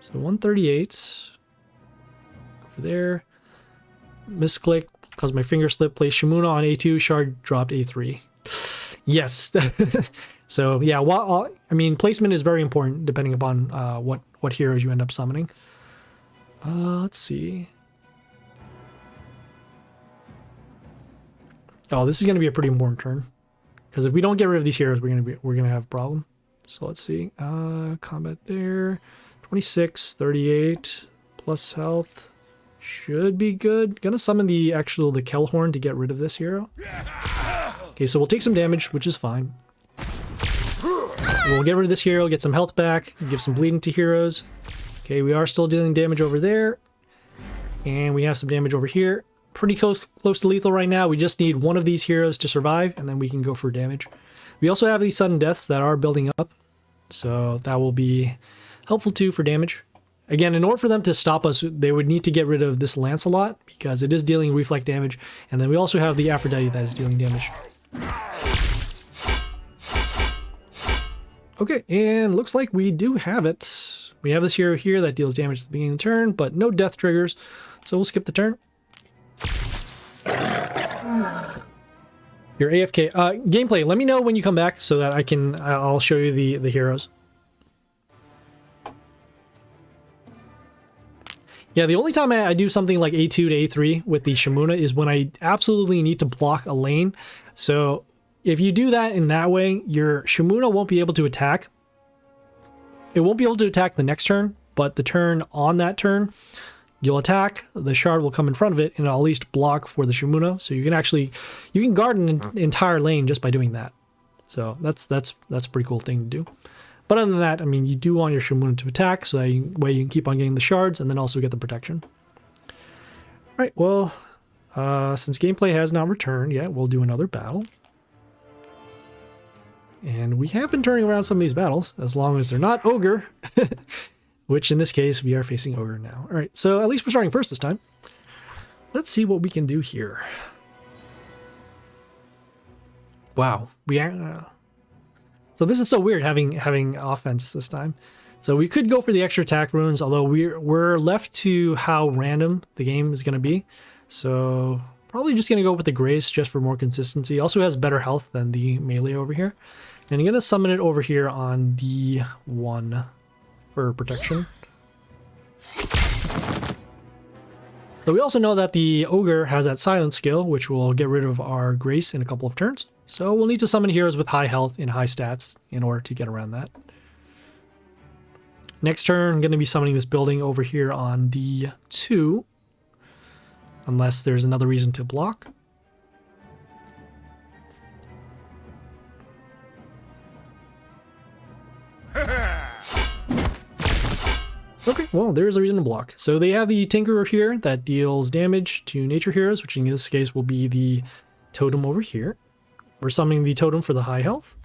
So 138. Over there. Misclick because my finger slipped. Place Shimuna on A2. Shard dropped A3. Yes. So yeah, I mean, placement is very important depending upon what heroes you end up summoning. Let's see. Oh, this is going to be a pretty important turn because if we don't get rid of these heroes, we're gonna have a problem. So let's see. Combat there. 26, 38 plus health should be good. Gonna summon the Kelhorn to get rid of this hero. Okay, so we'll take some damage, which is fine. We'll get rid of this hero, get some health back, give some bleeding to heroes. Okay, we are still dealing damage over there. And we have some damage over here. Pretty close to lethal right now. We just need one of these heroes to survive, and then we can go for damage. We also have these sudden deaths that are building up. So that will be helpful too for damage. Again, in order for them to stop us, they would need to get rid of this Lancelot because it is dealing reflect damage. And then we also have the Aphrodite that is dealing damage. Okay, and looks like we do have it. We have this hero here that deals damage at the beginning of the turn, but no death triggers, so we'll skip the turn. You're AFK. Gameplay, let me know when you come back so that I'll show you the heroes. Yeah, the only time I do something like A2 to A3 with the Shimuna is when I absolutely need to block a lane. So if you do that in that way, your Shimuna won't be able to attack. It won't be able to attack the next turn, but the turn on that turn, you'll attack, the shard will come in front of it, and it'll at least block for the Shimuna. So you can guard an entire lane just by doing that. So that's a pretty cool thing to do. But other than that, I mean, you do want your Shimuna to attack, so that way you can keep on getting the shards and then also get the protection. All right, well, since gameplay has not returned yet, we'll do another battle. And we have been turning around some of these battles, as long as they're not Ogre, which in this case, we are facing Ogre now. All right, so at least we're starting first this time. Let's see what we can do here. Wow, so this is so weird having offense this time. So we could go for the extra attack runes, although we're left to how random the game is going to be. So probably just going to go with the Grace just for more consistency. Also has better health than the melee over here. And I'm going to summon it over here on D1 for protection. So we also know that the Ogre has that silence skill, which will get rid of our Grace in a couple of turns. So we'll need to summon heroes with high health and high stats in order to get around that. Next turn, I'm going to be summoning this building over here on D2. Unless there's another reason to block. Okay, well, there's a reason to block. So they have the Tinkerer here that deals damage to nature heroes, which in this case will be the totem over here. We're summoning the totem for the high health.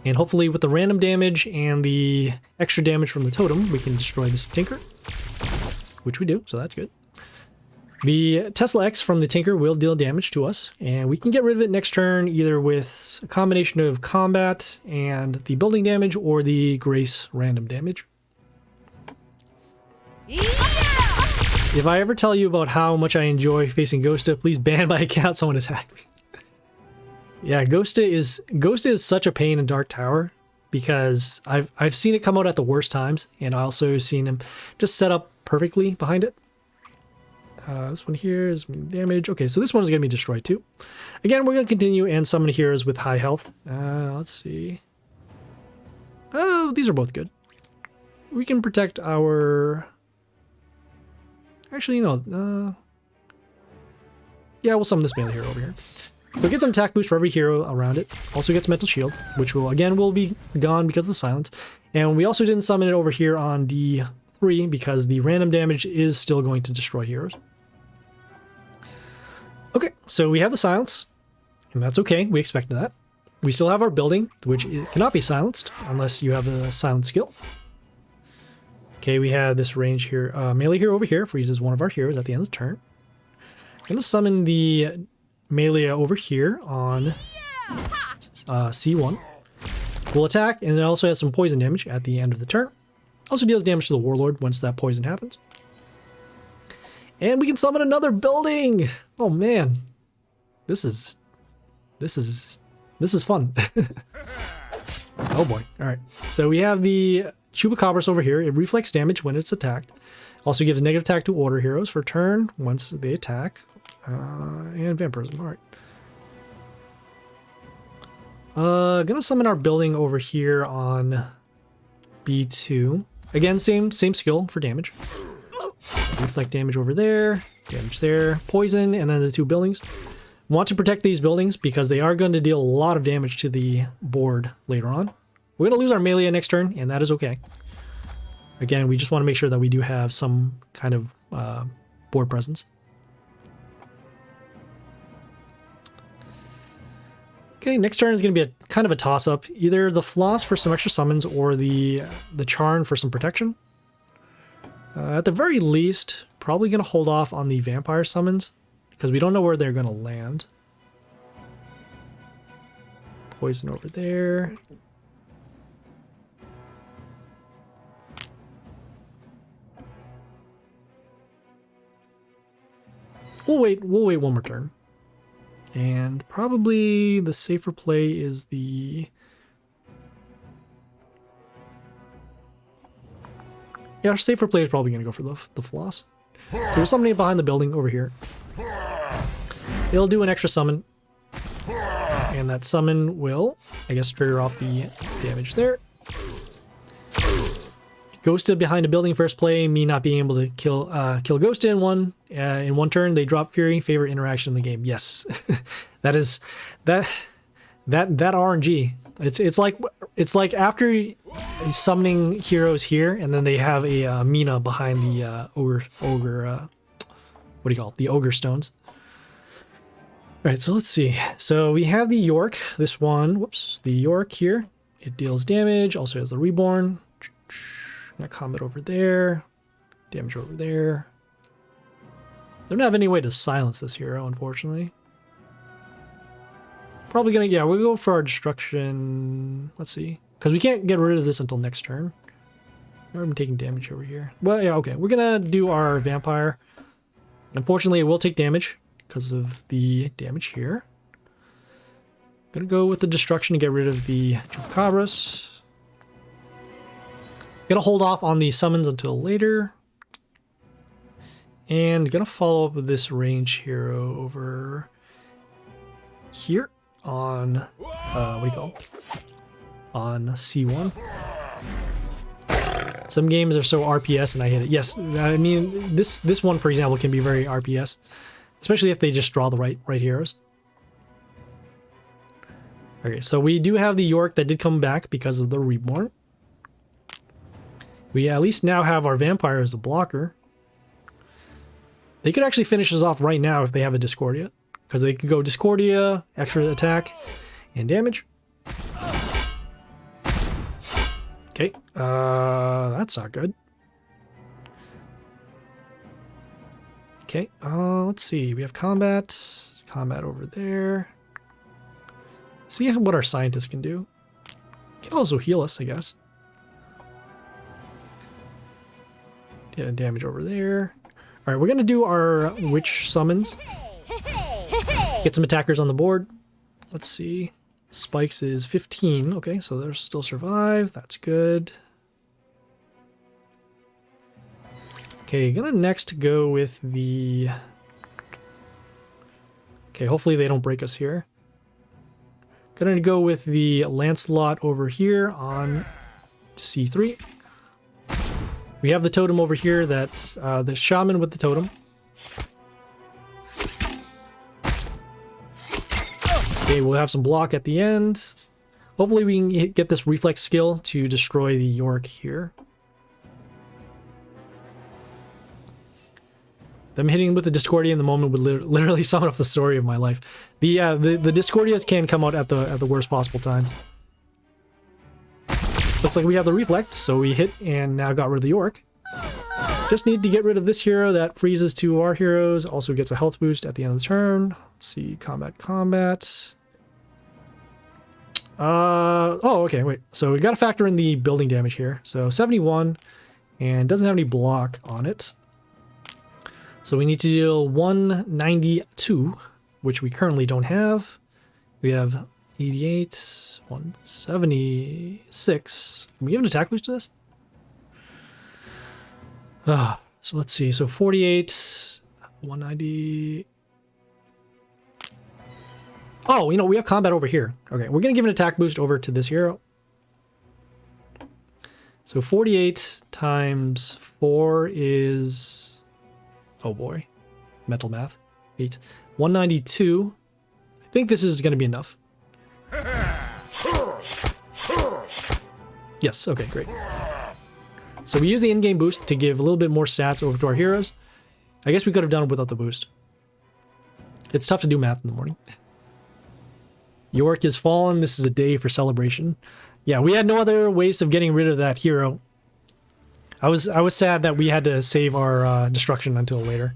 And hopefully with the random damage and the extra damage from the totem, we can destroy this Tinker. Which we do, so that's good. The Tesla X from the Tinker will deal damage to us, and we can get rid of it next turn either with a combination of combat and the building damage or the Grace random damage. Yeah! If I ever tell you about how much I enjoy facing Ghosta, please ban my account, someone attack me. Yeah, Ghosta is such a pain in Dark Tower because I've seen it come out at the worst times, and I also seen him just set up perfectly behind it. This one here is damage. Okay, so this one is going to be destroyed too. Again, we're going to continue and summon heroes with high health. Let's see. Oh, these are both good. We can protect our... Actually, no. Yeah, we'll summon this melee hero over here. So it gets an attack boost for every hero around it. Also gets mental shield, which will be gone because of the silence. And we also didn't summon it over here on D3 because the random damage is still going to destroy heroes. Okay, so we have the silence, and that's okay. We expected that. We still have our building, which cannot be silenced unless you have a silence skill. Okay, we have this range here. Melee hero over here freezes one of our heroes at the end of the turn. I'm going to summon the melee over here on C1. Will attack, and it also has some poison damage at the end of the turn. Also deals damage to the warlord once that poison happens. And we can summon another building! Oh man. This is fun. Oh boy. Alright. So we have the Chupacabras over here. It reflects damage when it's attacked. Also gives negative attack to order heroes for turn once they attack. And vampirism. Alright. Gonna summon our building over here on B2. Again, same skill for damage. Reflect damage over there, damage there, poison, and then the two buildings. Want to protect these buildings because they are going to deal a lot of damage to the board later on. We're going to lose our melee next turn, and that is okay. Again, we just want to make sure that we do have some kind of board presence. Okay, next turn is going to be a kind of a toss-up. Either the Floss for some extra summons or the Charn for some protection. At the very least, probably going to hold off on the vampire summons because we don't know where they're going to land. Poison over there. We'll wait one more turn. And probably the safer play is the... Yeah, our safer play is probably going to go for the Floss. So we're summoning it behind the building over here. It'll do an extra summon. And that summon will, I guess, trigger off the damage there. Ghosted behind a building first play, me not being able to kill Ghosted in one turn. They drop Fury, favorite interaction in the game. Yes, that is that RNG. It's like after summoning heroes here, and then they have a Mina behind the ogre. What do you call it? The ogre stones. All right, so let's see. So we have the York. This one, whoops, the York here. It deals damage. Also has the Reborn. Got combat over there. Damage over there. Don't have any way to silence this hero, unfortunately. Probably gonna, yeah, we'll go for our destruction. Let's see. Because we can't get rid of this until next turn. I'm taking damage over here. Well, yeah, okay. We're gonna do our vampire. Unfortunately, it will take damage because of the damage here. Gonna go with the destruction to get rid of the Chupacabras. Gonna hold off on the summons until later. And gonna follow up with this range hero over here on, what do you call it? On C1. Some games are so RPS and I hate it. Yes, I mean, this one, for example, can be very RPS. Especially if they just draw the right heroes. Okay, so we do have the York that did come back because of the Reborn. We at least now have our vampire as a blocker. They could actually finish us off right now if they have a Discordia. Because they could go Discordia, extra attack, and damage. Okay, that's not good. Okay, let's see. We have combat over there. See what our scientists can do. Can also heal us, I guess. Yeah, damage over there. All right, we're gonna do our witch summons. Get some attackers on the board. Let's see. Spikes is 15. Okay, so they'll still survive. That's good. Okay, gonna next go with the... Okay, hopefully they don't break us here. Gonna go with the Lancelot over here on to C3. We have the totem over here, that's the shaman with the totem. Okay, we'll have some block at the end. Hopefully we can get this reflex skill to destroy the York here. Them hitting with the Discordia in the moment would literally sum up the story of my life. The Discordias can come out at the worst possible times. Looks like we have the reflect, so we hit and now got rid of the York. Just need to get rid of this hero that freezes two of our heroes. Also gets a health boost at the end of the turn. Let's see, combat. Oh, okay, wait. So we got to factor in the building damage here. So 71, and doesn't have any block on it. So we need to deal 192, which we currently don't have. We have 88, 176. Can we give an attack boost to this? So let's see. So 48, 190. Oh, we have combat over here. Okay, we're going to give an attack boost over to this hero. So 48 times 4 is... Oh boy. Mental math. 8. 192. I think this is going to be enough. Yes, okay, great. So we use the in-game boost to give a little bit more stats over to our heroes. I guess we could have done it without the boost. It's tough to do math in the morning. York is fallen. This is a day for celebration. Yeah, we had no other ways of getting rid of that hero. I was sad that we had to save our destruction until later.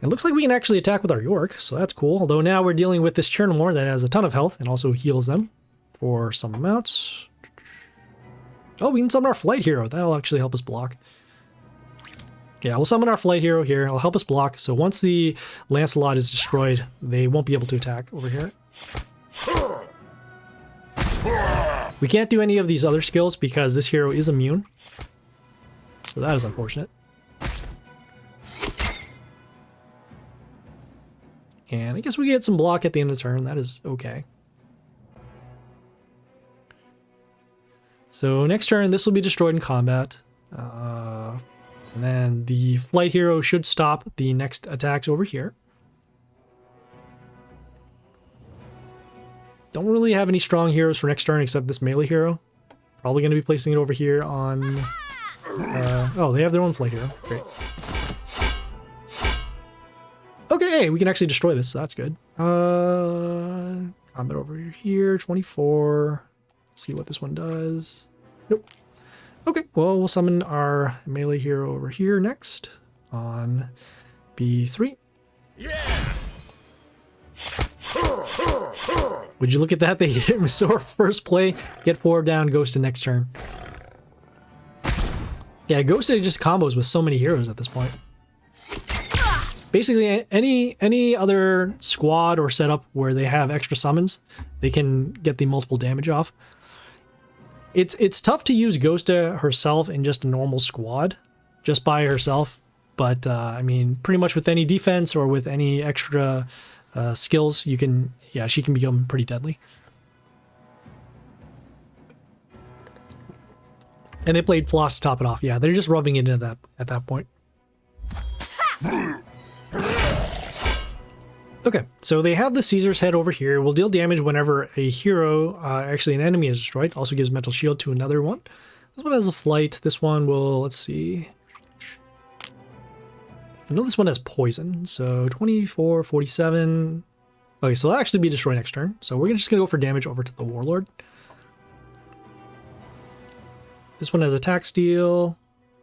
It looks like we can actually attack with our York, so that's cool. Although now we're dealing with this Chernomore that has a ton of health and also heals them for some amounts. Oh, we can summon our flight hero. That'll actually help us block. Yeah, we'll summon our flight hero here. It'll help us block. So once the Lancelot is destroyed, they won't be able to attack over here. We can't do any of these other skills because this hero is immune. So that is unfortunate. And I guess we get some block at the end of the turn. That is okay. So next turn, this will be destroyed in combat. And then the flight hero should stop the next attacks over here. Don't really have any strong heroes for next turn except this melee hero. Probably going to be placing it over here on... oh, they have their own flight hero. Great. Okay, hey, we can actually destroy this, so that's good. Combat over here, 24. See what this one does. Nope. Okay, well, we'll summon our melee hero over here next on B3. Yeah! Would you look at that? They hit Misor first play, get 4 down, goes to next turn. Yeah, Ghosted just combos with so many heroes at this point. Basically, any other squad or setup where they have extra summons, they can get the multiple damage off. It's tough to use Ghosta herself in just a normal squad, just by herself. But I mean, pretty much with any defense or with any extra skills, she can become pretty deadly. And they played Floss to top it off. Yeah, they're just rubbing it into that at that point. Okay, so they have the Caesar's head over here. Will deal damage whenever a hero, actually an enemy, is destroyed. Also gives mental shield to another one. This one has a flight. This one will, let's see. I know this one has poison. So 24, 47. Okay, so that'll actually be destroyed next turn. So we're just going to go for damage over to the Warlord. This one has attack steal.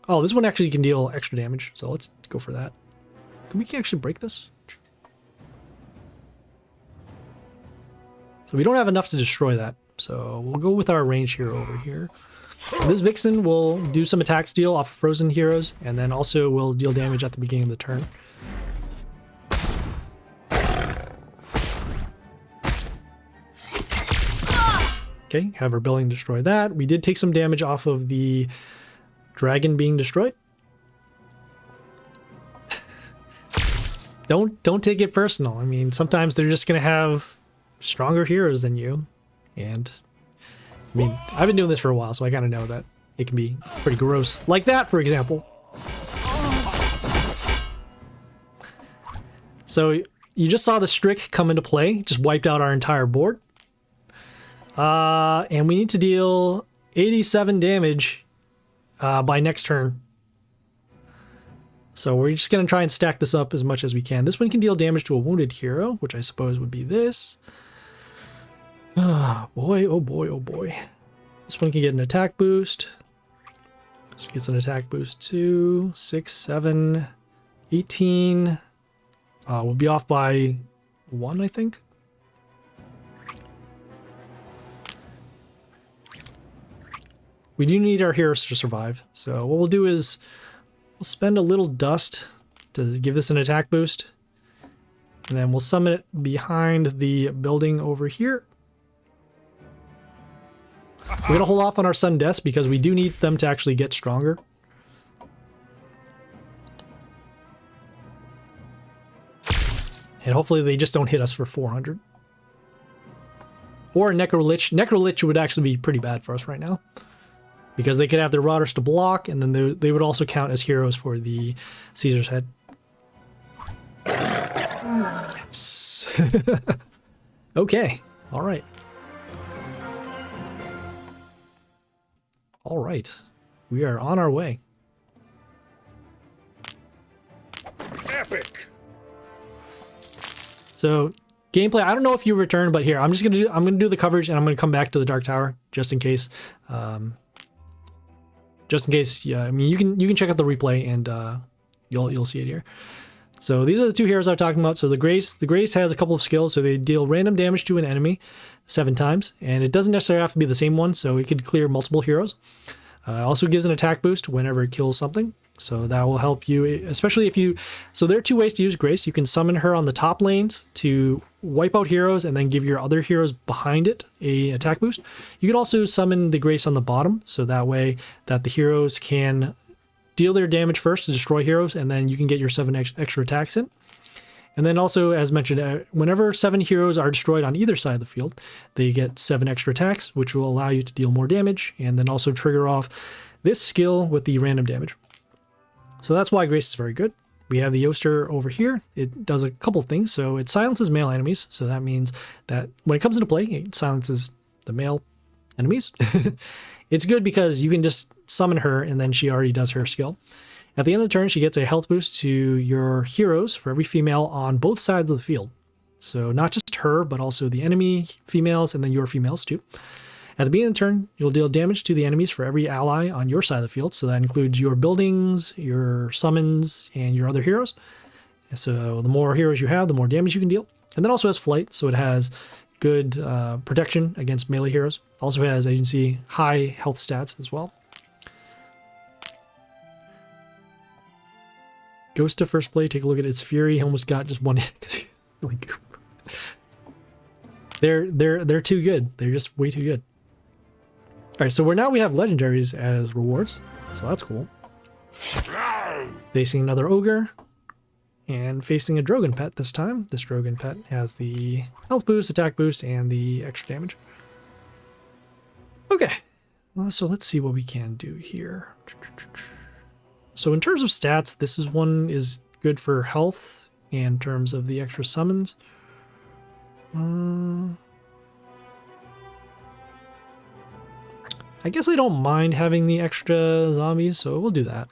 Oh, this one actually can deal extra damage. So let's go for that. Can we actually break this? So we don't have enough to destroy that. So we'll go with our range hero over here. This Vixen will do some attack steal off of frozen heroes, and then also will deal damage at the beginning of the turn. Okay, have our building destroy that. We did take some damage off of the dragon being destroyed. Don't take it personal. I mean, sometimes they're just gonna have stronger heroes than you, and I mean, I've been doing this for a while, so I kind of know that it can be pretty gross. Like that, for example. So you just saw the Strick come into play, just wiped out our entire board. And we need to deal 87 damage by next turn. So we're just going to try and stack this up as much as we can. This one can deal damage to a wounded hero, which I suppose would be this. Oh boy, oh boy, oh boy. This one can get an attack boost. This gets an attack boost too. 6, 7, 18. We'll be off by 1, I think. We do need our heroes to survive. So what we'll do is we'll spend a little dust to give this an attack boost. And then we'll summon it behind the building over here. We're going to hold off on our sudden deaths because we do need them to actually get stronger. And hopefully they just don't hit us for 400. Or Necrolich. Necrolich would actually be pretty bad for us right now. Because they could have their Rotters to block, and then they would also count as heroes for the Caesar's Head. Yes. Okay. All right. All right. We are on our way. Epic. So gameplay, I don't know if you return, but here I'm gonna do the coverage, and I'm gonna come back to the Dark Tower just in case. Yeah, I mean you can check out the replay and you'll see it here. So these are the two heroes I'm talking about. So the Grace has a couple of skills, so they deal random damage to an enemy 7 times, and it doesn't necessarily have to be the same one, so it could clear multiple heroes. Also gives an attack boost whenever it kills something. So that will help you, especially if you... So there are 2 ways to use Grace. You can summon her on the top lanes to wipe out heroes and then give your other heroes behind it a attack boost. You can also summon the Grace on the bottom, so that way that the heroes can deal their damage first to destroy heroes, and then you can get your 7 extra attacks in. And then also, as mentioned, whenever 7 heroes are destroyed on either side of the field, they get 7 extra attacks, which will allow you to deal more damage, and then also trigger off this skill with the random damage. So that's why Grace is very good. We have the Yoster over here. It does a couple things. So it silences male enemies. So that means that when it comes into play, it silences the male enemies. It's good because you can just summon her and then she already does her skill. At the end of the turn, she gets a health boost to your heroes for every female on both sides of the field. So not just her, but also the enemy females and then your females too. At the beginning of the turn, you'll deal damage to the enemies for every ally on your side of the field. So that includes your buildings, your summons, and your other heroes. So the more heroes you have, the more damage you can deal. And then also has flight, so it has good protection against melee heroes. Also has, as you can see, high health stats as well. Goes to first play, take a look at its Fury. He almost got just one hit because he's like... They're too good. They're just way too good. All right, so we have legendaries as rewards, so that's cool. Facing another ogre, and facing a Drogon pet this time. This Drogon pet has the health boost, attack boost, and the extra damage. Okay, well, so let's see what we can do here. So in terms of stats, this one is good for health, and in terms of the extra summons. I guess I don't mind having the extra zombies, so we'll do that.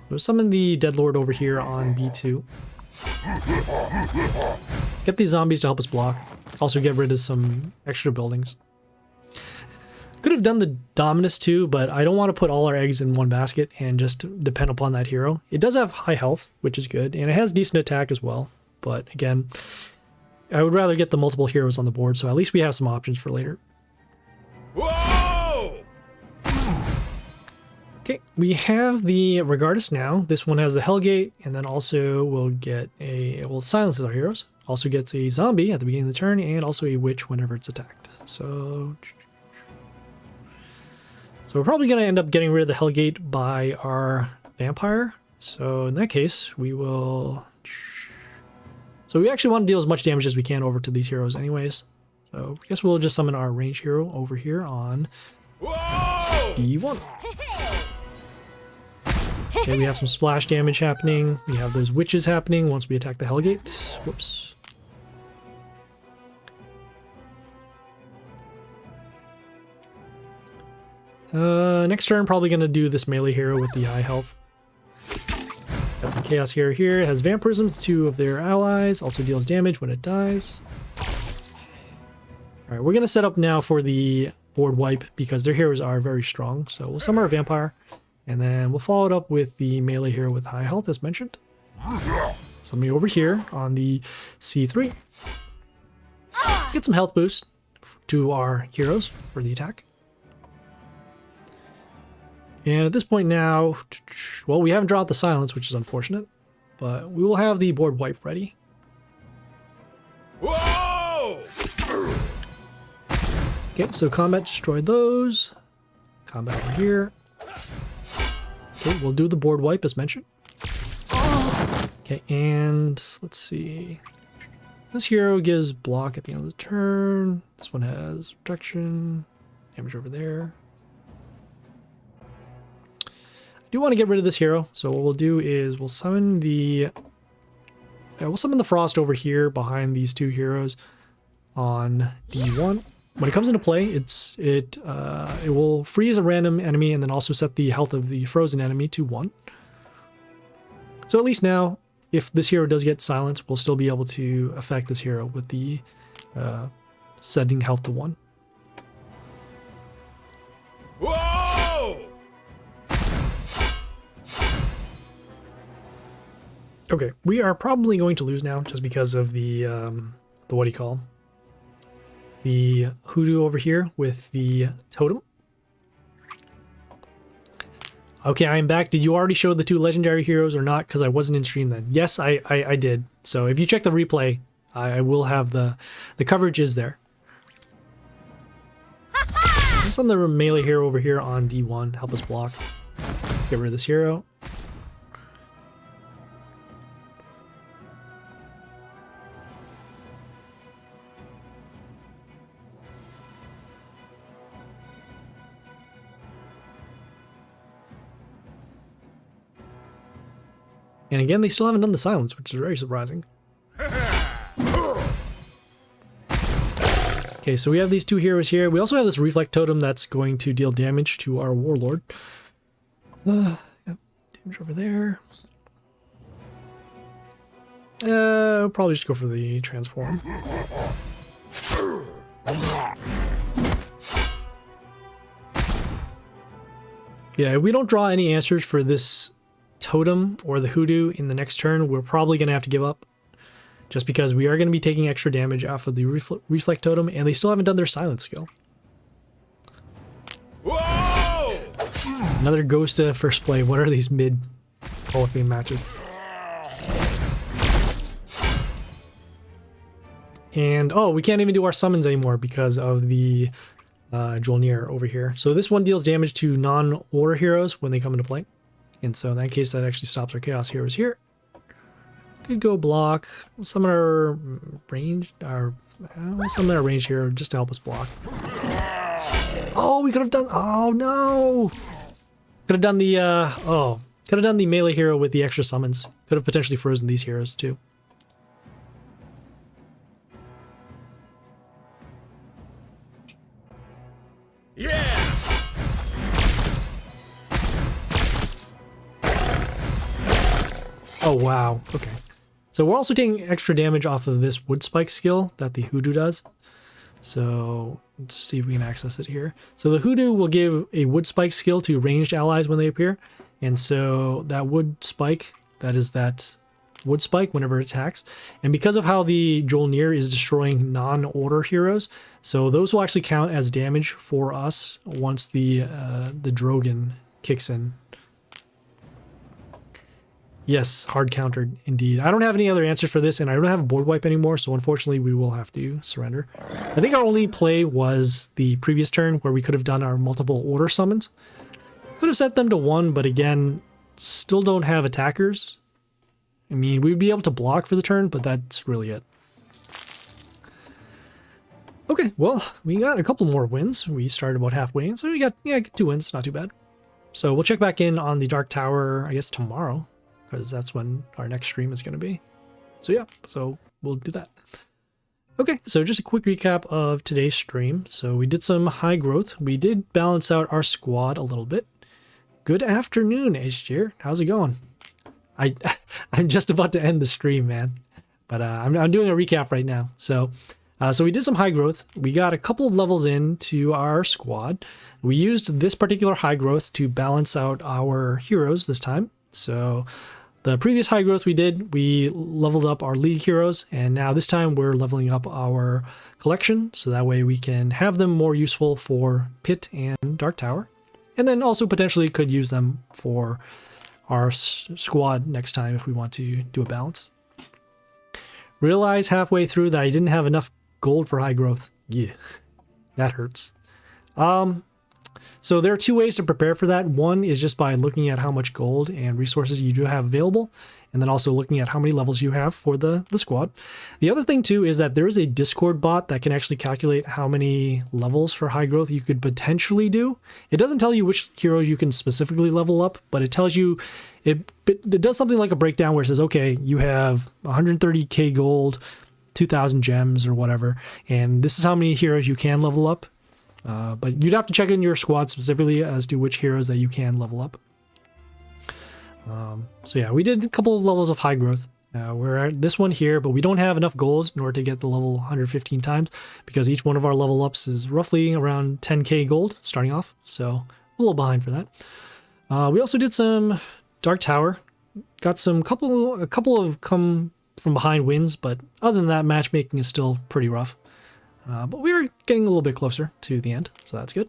So summon the Deadlord over here on B2. Get these zombies to help us block. Also get rid of some extra buildings. Could have done the Dominus too, but I don't want to put all our eggs in one basket and just depend upon that hero. It does have high health, which is good, and it has decent attack as well. But again, I would rather get the multiple heroes on the board, so at least we have some options for later. Whoa! Okay, we have the Regardus now. This one has the Hellgate, and then also we'll get well, it silences our heroes. Also gets a zombie at the beginning of the turn, and also a witch whenever it's attacked. So we're probably going to end up getting rid of the Hellgate by our vampire. So in that case, we will... So we actually want to deal as much damage as we can over to these heroes anyways. So I guess we'll just summon our range hero over here on Whoa! D1. Okay, we have some splash damage happening. We have those witches happening once we attack the Hellgate. Whoops. Next turn, probably going to do this melee hero with the high health. Got the Chaos Hero here. It has Vampirism to 2 of their allies. Also deals damage when it dies. Alright, we're going to set up now for the board wipe because their heroes are very strong. So we'll summon our Vampire. And then we'll follow it up with the melee hero with high health, as mentioned. Somebody over here on the C3. Get some health boost to our heroes for the attack. And at this point now, well, we haven't drawn out the silence, which is unfortunate. But we will have the board wipe ready. Whoa! Okay, so combat destroyed those. Combat over here. Okay, we'll do the board wipe as mentioned. Okay, and let's see. This hero gives block at the end of the turn. This one has protection. Damage over there. I do want to get rid of this hero, so what we'll do is we'll summon the Frost over here behind these two heroes on D1. When it comes into play, it will freeze a random enemy and then also set the health of the frozen enemy to 1. So at least now, if this hero does get silenced, we'll still be able to affect this hero with the setting health to 1. Whoa! Okay, we are probably going to lose now just because of the what do you call? The hoodoo over here with the totem. Okay, I am back. Did you already show the 2 legendary heroes or not? Because I wasn't in stream then. Yes, I did. So if you check the replay, I will have the coverage is there. Some of the melee hero over here on D1. Help us block. Get rid of this hero. And again, they still haven't done the silence, which is very surprising. Okay, so we have these 2 heroes here. We also have this Reflect Totem that's going to deal damage to our Warlord. Yep, damage over there. I'll probably just go for the Transform. Yeah, if we don't draw any answers for this totem or the hoodoo in the next turn, we're probably going to have to give up just because we are going to be taking extra damage off of the reflect totem and they still haven't done their silence skill. Whoa! Another ghost to first play. What are these mid Hall of Fame matches? And oh, we can't even do our summons anymore because of the Jolnir over here. So this one deals damage to non-order heroes when they come into play. And so in that case, that actually stops our Chaos Heroes here. Could go block. Summon our range, summon our range hero just to help us block. Oh, we could have done. Oh no! Could have done the. Could have done the melee hero with the extra summons. Could have potentially frozen these heroes too. Yeah! Oh, wow. Okay. So we're also taking extra damage off of this wood spike skill that the hoodoo does. So let's see if we can access it here. So the hoodoo will give a wood spike skill to ranged allies when they appear. And so that wood spike, that is that wood spike whenever it attacks. And because of how the Jolnir is destroying non-order heroes, so those will actually count as damage for us once the Drogon kicks in. Yes, hard countered indeed. I don't have any other answers for this, and I don't have a board wipe anymore, so unfortunately we will have to surrender. I think our only play was the previous turn where we could have done our multiple order summons. Could have set them to 1, but again, still don't have attackers. I mean, we'd be able to block for the turn, but that's really it. Okay, well, we got a couple more wins. We started about halfway in, so we got, yeah, 2 wins, not too bad. So we'll check back in on the Dark Tower, I guess, tomorrow, because that's when our next stream is going to be. So yeah, so we'll do that. Okay, so just a quick recap of today's stream. So we did some high growth. We did balance out our squad a little bit. Good afternoon, H-Tier. How's it going? I'm just about to end the stream, man. But I'm doing a recap right now. So we did some high growth. We got a couple of levels into our squad. We used this particular high growth to balance out our heroes this time. So the previous high growth we leveled up our league heroes, and now this time we're leveling up our collection, so that way we can have them more useful for Pit and Dark Tower, and then also potentially could use them for our squad next time if we want to do a balance. Realize halfway through that I didn't have enough gold for high growth. Yeah, that hurts. So there are 2 ways to prepare for that. One is just by looking at how much gold and resources you do have available, and then also looking at how many levels you have for the squad. The other thing too is that there is a Discord bot that can actually calculate how many levels for high growth you could potentially do. It doesn't tell you which heroes you can specifically level up, but it tells you, it does something like a breakdown where it says, okay, you have 130k gold, 2,000 gems or whatever, and this is how many heroes you can level up. But you'd have to check in your squad specifically as to which heroes that you can level up. So yeah, we did a couple of levels of high growth. We're at this one here, but we don't have enough gold in order to get the level 115 times, because each one of our level ups is roughly around 10k gold starting off, so a little behind for that. We also did some Dark Tower, got a couple of come from behind wins, but other than that, matchmaking is still pretty rough. But we were getting a little bit closer to the end, so that's good.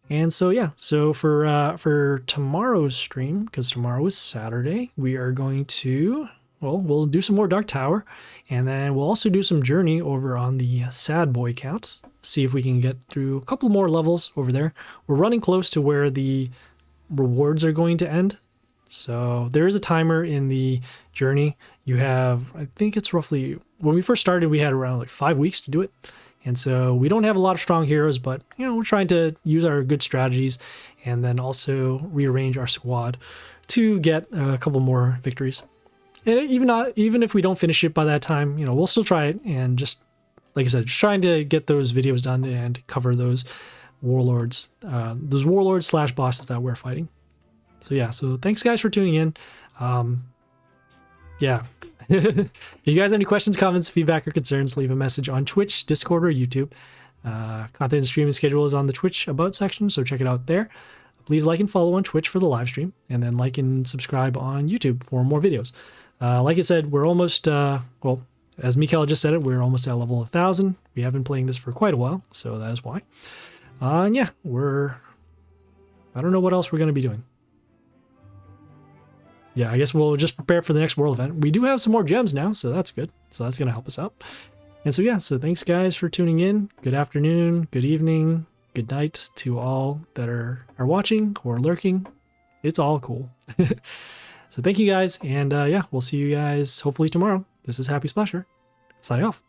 And so yeah, so for tomorrow's stream, because tomorrow is Saturday, we are going to, well, we'll do some more Dark Tower, and then we'll also do some Journey over on the Sad Boy count, see if we can get through a couple more levels over there. We're running close to where the rewards are going to end. So there is a timer in the Journey. You have, I think it's roughly, when we first started, we had around like 5 weeks to do it. And so we don't have a lot of strong heroes, but you know, we're trying to use our good strategies and then also rearrange our squad to get a couple more victories. And even if we don't finish it by that time, you know, we'll still try it, and just like I said, just trying to get those videos done and cover those warlords slash bosses that we're fighting. So yeah, so thanks guys for tuning in. Yeah. If you guys have any questions, comments, feedback, or concerns, leave a message on Twitch, Discord, or YouTube. Content and streaming schedule is on the Twitch About section, so check it out there. Please like and follow on Twitch for the live stream, and then like and subscribe on YouTube for more videos. Like I said, we're almost, well, as Mikael just said it, we're almost at level 1,000. We have been playing this for quite a while, so that is why. And yeah, I don't know what else we're going to be doing. Yeah, I guess we'll just prepare for the next world event. We do have some more gems now, so that's good. So that's going to help us out. And so yeah, so thanks guys for tuning in. Good afternoon, good evening, good night to all that are watching or lurking. It's all cool. So thank you guys, and yeah, we'll see you guys hopefully tomorrow. This is Happy Splasher, signing off.